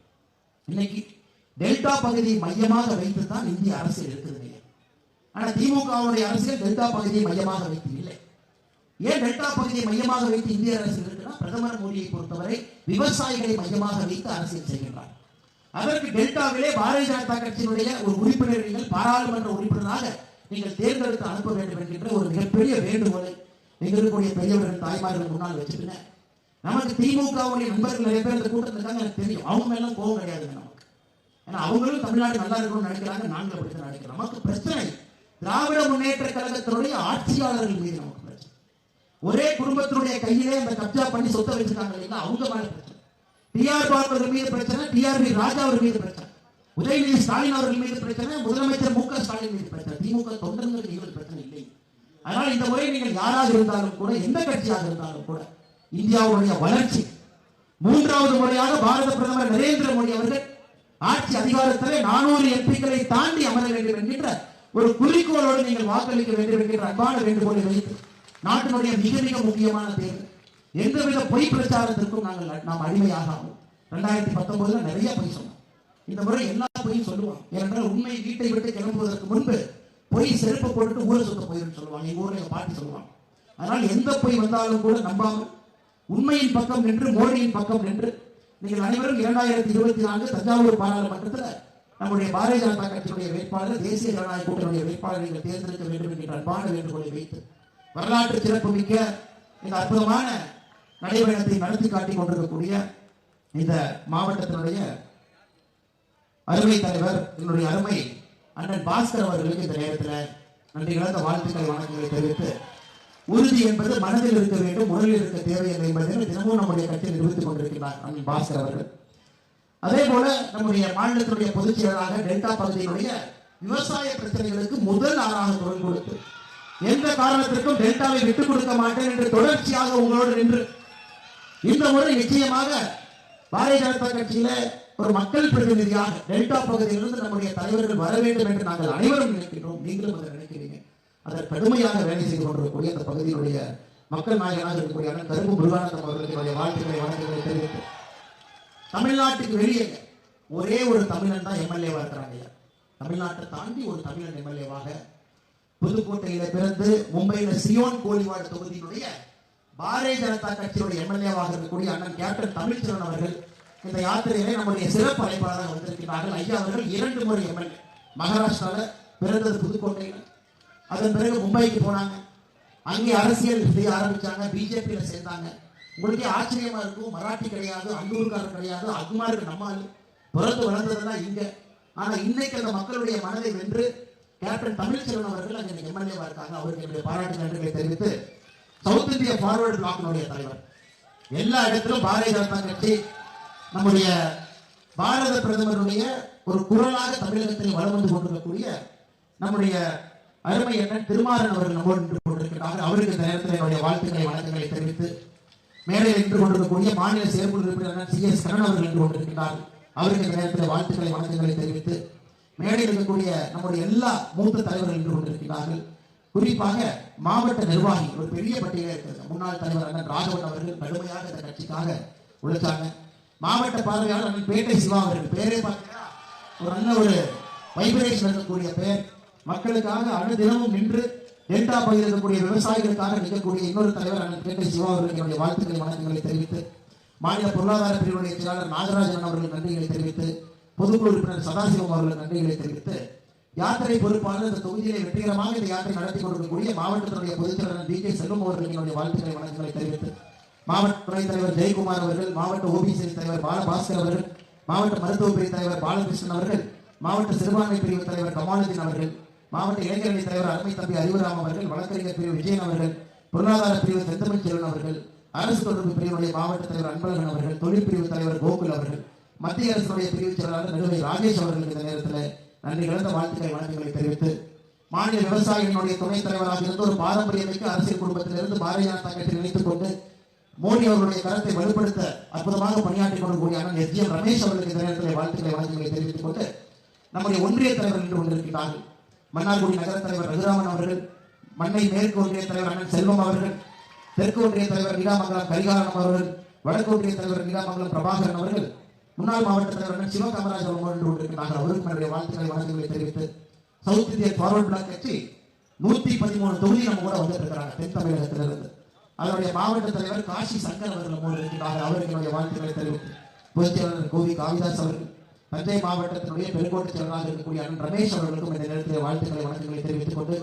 இன்னைக்கு டெல்டா பகுதியை மையமாக வைத்து தான் இந்திய அரசியல் இருக்குது. ஆனா திமுகவுடைய அரசியல் டெல்டா பகுதியை மையமாக வைத்து இல்லை. ஏன் டெல்டா பகுதியை மையமாக வைத்து இந்திய அரசியல் இருக்குன்னா, பிரதமர் மோடியை பொறுத்தவரை விவசாயிகளை மையமாக வைத்து அரசியல் செய்கின்றார். அதற்கு டெல்டாவிலே பாரதிய ஜனதா கட்சியினுடைய ஒரு உறுப்பினர் நீங்கள் பாராளுமன்ற உறுப்பினராக நீங்கள் தேர்ந்தெடுத்து அனுப்ப வேண்டும் என்கின்ற ஒரு மிகப்பெரிய வேண்டுகோளை எங்களுடைய பெரியவர்கள் தாய்மார்கள் முன்னால் வச்சுட்டுங்க. நமக்கு திமுகவுடைய நண்பர்கள் நிறைய பேர் இந்த கூட்டத்தில் இருக்காங்க, எனக்கு தெரியும். அவங்க மேலும் கோபம் கிடையாதுங்க நமக்கு. ஏன்னா அவங்களும் தமிழ்நாடு நல்லா இருக்கணும்னு நினைக்கிறாங்க, நாங்கள் அப்படி நினைக்கிறோம். நமக்கு பிரச்சனை திராவிட முன்னேற்ற கழகத்தினுடைய ஆட்சியாளர்கள் மீது நமக்கு பிரச்சனை. ஒரே குடும்பத்தினுடைய கையிலே அந்த கப்ஜா பண்ணி சொத்தை வச்சிருக்காங்க இல்லைங்களா, அவங்க மேல பிரச்சனை. டிஆர் பாலு அவர்கள் மீது பிரச்சனை, டிஆர்பி ராஜா அவர்கள் மீது பிரச்சனை, உதயநிதி ஸ்டாலின் அவர்கள் மீது பிரச்சனை, முதலமைச்சர் மு க ஸ்டாலின் மீது பிரச்சனை. திமுக தொண்டர்களுக்கு இவர்கள் பிரச்சனை இல்லை. அதனால் இந்த முறை நீங்கள் யாராக இருந்தாலும் கூட, எந்த கட்சியாக இருந்தாலும் கூட, இந்தியாவுடைய வளர்ச்சி 3வது முறையாக பாரத பிரதமர் நரேந்திர மோடி அவர்கள் ஆட்சி அதிகாரத்திலே 400 எம்பிக்களை தாண்டி அமர வேண்டும் என்கின்ற ஒரு குறிக்கோளோடு நீங்கள் வாக்களிக்க வேண்டும் என்கின்ற அன்பான வேண்டுகோளை வைத்து, நாட்டினுடைய மிக மிக முக்கியமான தேர்தல், எந்தவித பொய் பிரச்சாரத்திற்கும் நாம் அடிமையாகாமல் 2019 நிறைய பொய் சொன்னோம். இந்த முறை எல்லா பொய்யும் சொல்லுவாங்க. ஏனென்றால் உண்மை வீட்டை விட்டு கிளம்புவதற்கு முன்பு பொய் செருப்பு போட்டு ஊரை சுத்த போயிருந்து சொல்லுவாங்க. எங்க ஊர்ல எங்க பாட்டி சொல்லுவாங்க. அதனால் எந்த பொய் வந்தாலும் கூட நம்பாமல் உண்மையின் பக்கம் நின்று, மோடியின் பக்கம் நின்று நீங்கள் அனைவரும் 2024 தஞ்சாவூர் பாராளுமன்றத்தில் நம்முடைய பாரதிய ஜனதா கட்சியுடைய வேட்பாளர், தேசிய ஜனநாயக கூட்டணியுடைய வேட்பாளர் நீங்கள் தேர்ந்தெடுக்க வேண்டும் என்கின்ற அன்பான வேண்டுகோளை வைத்து, வரலாற்று சிறப்பு மிக்க இந்த அற்புதமான நடைபயணத்தை நடத்தி காட்டிக் கொண்டிருக்கக்கூடிய இந்த மாவட்டத்தினுடைய அருமை தலைவர், என்னுடைய அருமை அண்ணன் பாஸ்கர் அவர்களுக்கு இந்த நேரத்தில் நன்றி கலந்த வாழ்த்துக்களை, வணக்கங்களை தெரிவித்து உறுதி என்பது மனதில் இருக்க வேண்டும், உடலில் இருக்க தேவையில்லை என்பதை தினமும் நம்முடைய கட்சியில் நிரூபித்துக் கொண்டிருக்கிறார் அண்ணன் பாஸ்கர் அவர்கள். அதே போல நம்முடைய மாநிலத்தினுடைய பொதுச் செயலராக டெல்டா பகுதியினுடைய விவசாய பிரச்சனைகளுக்கு முதல் ஆளாக குரல் கொடுத்து எந்த காரணத்திற்கும் டெல்டாவை விட்டுக் கொடுக்க மாட்டேன் என்று தொடர்ச்சியாக உங்களோடு நின்று இந்த முறை நிச்சயமாக பாரதிய ஜனதா கட்சியில ஒரு மக்கள் பிரதிநிதியாக டெல்டா பகுதியிலிருந்து நம்முடைய தலைவர்கள் வர வேண்டும் என்று நாங்கள் அனைவரும் நினைக்கின்றோம். நீங்களும் அதை நினைக்கிறீங்க. அதற்கு கடுமையாக வேலை செய்து கொண்டிருக்கக்கூடிய அந்த பகுதியினுடைய மக்கள் நாயகனாக இருக்கக்கூடிய கருப்பு முருகானந்தம் அவர்களுடைய வாழ்த்துக்களை வணக்கங்களை தெரிவித்து தமிழ்நாட்டுக்கு வெளியே ஒரே ஒரு தமிழன் தான் எம்எல்ஏவா இருக்கிறாங்க. தமிழ்நாட்டை தாண்டி ஒரு தமிழன் எம்எல்ஏவாக புதுக்கோட்டையில பிறந்து மும்பையில சியோன் கோலிவாடு தொகுதியினுடைய பாரதிய ஜனதா கட்சியுடைய எம்எல்ஏவாக இருக்கக்கூடிய அண்ணன் கேப்டன் தமிழ்ச்செல்வன் அவர்கள் இந்த யாத்திரையிலே நம்முடைய சிறப்பு அழைப்பாளராக வந்திருக்கிறார்கள். ஐயா அவர்கள் 2 முறை எம்எல்ஏ. மகாராஷ்டிரால பிறந்தது புதுக்கோட்டையில், அதன் பிறகு மும்பைக்கு போனாங்க, அங்கே அரசியல் செய்ய ஆரம்பிச்சாங்க, பிஜேபியில சேர்ந்தாங்க. உங்களுக்கே ஆச்சரியமா இருக்கும், மராட்டி கிடையாது, அந்தூர்காரர் கிடையாது, அகுமாருக்கு நம்மால் பிறந்து வளர்ந்ததெல்லாம் இங்க. ஆனா இன்னைக்கு அந்த மக்களுடைய மனதை வென்று கேப்டன் தமிழ்ச்செல்வன் அவர்கள் அங்கே எம்எல்ஏவா இருக்காங்க. அவருக்கு என்னுடைய பாராட்டு நன்றிகளை தெரிவித்து சவுத் இந்தியா ஃபார்வர்டு பிளாக்கினுடைய தலைவர், எல்லா இடத்திலும் பாரதிய ஜனதா கட்சி நம்முடைய பாரத பிரதமருடைய ஒரு குரலாக தமிழகத்தில் வளம் வந்து கொண்டிருக்கக்கூடிய நம்முடைய அருமை அண்ணன் திருமாறன் அவர்கள் நம்மோடு நின்று கொண்டிருக்கிறார்கள். அவருக்கு இந்த நேரத்தில் என்னுடைய வாழ்த்துக்களை வணக்கங்களை தெரிவித்து மேடையில் நின்று கொண்டிருக்கக்கூடிய மாநில செயற்குழு உறுப்பினர் CS கண்ணன் அவர்கள் நின்று கொண்டிருக்கிறார்கள். அவருக்கு இந்த நேரத்தில் வாழ்த்துக்களை வணக்கங்களை தெரிவித்து மேடையில் இருக்கக்கூடிய நம்முடைய எல்லா மூத்த தலைவர்கள் நின்று கொண்டிருக்கிறார்கள். குறிப்பாக மாவட்ட நிர்வாகி ஒரு பெரிய பட்டியலே இருக்கிறது. முன்னாள் தலைவர் அண்ணன் ராகவன் அவர்கள் கடுமையாக இந்த கட்சிக்காக உழைச்சாங்க. மாவட்ட பார்வையாளர் அண்ணன் பேட்டை சிவா அவர்கள், பேரே பார்த்தீங்கன்னா ஒரு நல்ல ஒரு வைப்ரேஷன் இருக்கக்கூடிய பேர். மக்களுக்காக அனுதினமும் நின்று டெல்டா பகுதியில் இருக்கக்கூடிய விவசாயிகளுக்காக நிற்கக்கூடிய இன்னொரு தலைவர் அண்ணன் பேட்டை சிவா அவர்களுக்கு என்னுடைய வாழ்த்துக்களை வணக்கங்களை தெரிவித்து மாநில பொருளாதார பிரிவுடைய செயலாளர் நாகராஜன் அவர்கள் நன்றிகளை தெரிவித்து பொதுக்குழு உறுப்பினர் சதாசிவம் அவர்கள் நன்றிகளை தெரிவித்து யாத்திரை பொறுப்பாளர் இந்த தொகுதியிலே வெற்றிகரமாக இந்த யாத்திரை நடத்தி கொண்டிருக்கக்கூடிய மாவட்டத்தினுடைய பொதுச் செயலாளர் DK செல்வம் அவர்களுக்கு என்னுடைய வாழ்த்துக்களை வணக்கங்களை தெரிவித்து மாவட்ட துணைத் தலைவர் ஜெயக்குமார் அவர்கள், மாவட்ட OBC தலைவர் பாலபாஸ்கர் அவர்கள், மாவட்ட மருத்துவ பிரிவு தலைவர் பாலகிருஷ்ணன் அவர்கள், மாவட்ட சிறுபான்மை பிரிவு தலைவர் கமாலுதீன் அவர்கள், மாவட்ட இளைஞரணி தலைவர் அருமை தம்பி அறிவுராம் அவர்கள், வழக்கறிஞர் பிரிவு விஜயன் அவர்கள், பொருளாதார பிரிவு செந்தமிழ் செல்வன் அவர்கள், அரசு தொடர்பு பிரிவுடைய மாவட்ட தலைவர் அன்பழகன் அவர்கள், தொழில் பிரிவு தலைவர் கோகுல் அவர்கள், மத்திய அரசுடைய பிரிவு செயலாளர் நடுவை ராஜேஷ் அவர்களுக்கு இந்த நேரத்தில் நன்றி கலந்த வாழ்த்துக்களை வணக்கங்களை தெரிவித்து மாநில விவசாயிகளுடைய துணைத் தலைவராக இருந்த ஒரு பாரம்பரியமிக்க அரசியல் குடும்பத்திலிருந்து பாரதிய ஜனதா கட்சி நினைத்துக் கொண்டு மோடி அவர்களுடைய கருத்தை வலுப்படுத்த அற்புதமாக பணியாற்றிக் கொண்டிருக்கூடிய அண்ணன் SGM ரமேஷ் அவர்களுக்கு இந்த நேரத்தில் வாழ்த்துக்களை வணக்கங்களை தெரிவித்துக் கொண்டு நம்முடைய ஒன்றிய தலைவர் நின்று கொண்டிருக்கிறார்கள். மன்னார்குடி நகர தலைவர் ரகுராமன் அவர்கள், மண்ணை மேற்கு ஒன்றிய தலைவர் அண்ணன் செல்வம் அவர்கள், தெற்கு ஒன்றிய தலைவர் நீடாமங்கலம் கரிகாலன் அவர்கள், வடக்கு ஒன்றிய தலைவர் நீடாமங்கலம் பிரபாகரன் அவர்கள், முன்னாள் மாவட்ட தலைவர் அண்ணன் சிவகாமராஜ் அவர்கள் நின்று கொண்டிருக்கிறார்கள். அவருக்கு என்னுடைய வாழ்த்துக்களை வணக்கங்களை தெரிவித்து சவுத் இந்தியா ஃபார்வர்ட் பிளாக் கட்சி 113 தொகுதி நம்ம கூட வந்துட்டு இருக்கிறாங்க தென் தமிழகத்திலிருந்து. அதனுடைய மாவட்ட தலைவர் காசி சங்கர் அவர்கள் நம்மோடு இருக்கிறார்கள். அவருக்கு என்னுடைய வாழ்த்துக்களை தெரிவித்து பொதுச் செயலாளர் கோவி காவிதாஸ் அவர்கள், தஞ்சை மாவட்டத்தினுடைய பெருங்கோட்டை செயலராக இருக்கக்கூடிய அண்ணன் ரமேஷ் அவர்களுக்கும் இந்த நேரத்தில் வாழ்த்துக்களை வணக்கங்களை தெரிவித்துக் கொண்டு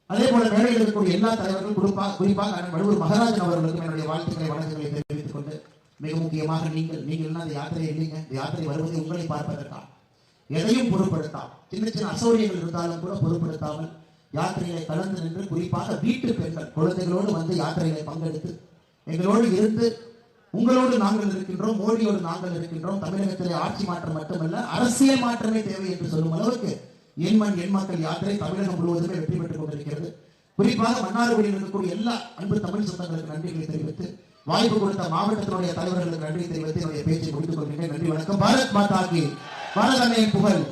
அதே போல மேடையில் இருக்கக்கூடிய எல்லா தலைவர்களும் குறிப்பாக அண்ணன் வடுவூர் மகாராஜன் அவர்களுக்கும் என்னுடைய வாழ்த்துக்களை வணக்கங்களை தெரிவித்துக் கொண்டு மிக முக்கியமாக நீங்கள் அந்த யாத்திரை இல்லைங்க, இந்த யாத்திரை வருவதை உங்களை பார்ப்பதற்காக எதையும் பொருட்படுத்தாமல் சின்ன சின்ன அசௌரியங்கள் இருந்தாலும் கூட பொருட்படுத்தாமல் யாத்திரையை கலந்து நின்று குறிப்பாக வீட்டு பெண்கள் குழந்தைகளோடு வந்து யாத்திரையை பங்கெடுத்து எங்களோடு இருந்து உங்களோடு நாங்கள் இருக்கின்றோம், மோடியோடு நாங்கள் இருக்கின்றோம், தமிழகத்திலே ஆட்சி மாற்றம் மட்டுமல்ல அரசியல் மாற்றமே தேவை என்று சொல்லும் அளவுக்கு எண்மண் எண் மக்கள் யாத்திரை தமிழகம் முழுவதுமே வெற்றி பெற்றுக் கொண்டிருக்கிறது. குறிப்பாக மன்னார்குடியில் இருக்கக்கூடிய எல்லா அன்பு தமிழ் சொந்தங்களுக்கு நன்றிகளை தெரிவித்து வாய்ப்பு கொடுத்த மாவட்டத்தினுடைய தலைவர்களுக்கு நன்றி தெரிவித்து என்னுடைய பேச்சை முடித்துக் கொள்கிறேன். நன்றி, வணக்கம். பாரத் மாதா கி, பாரத அன்னையின் புகழ்.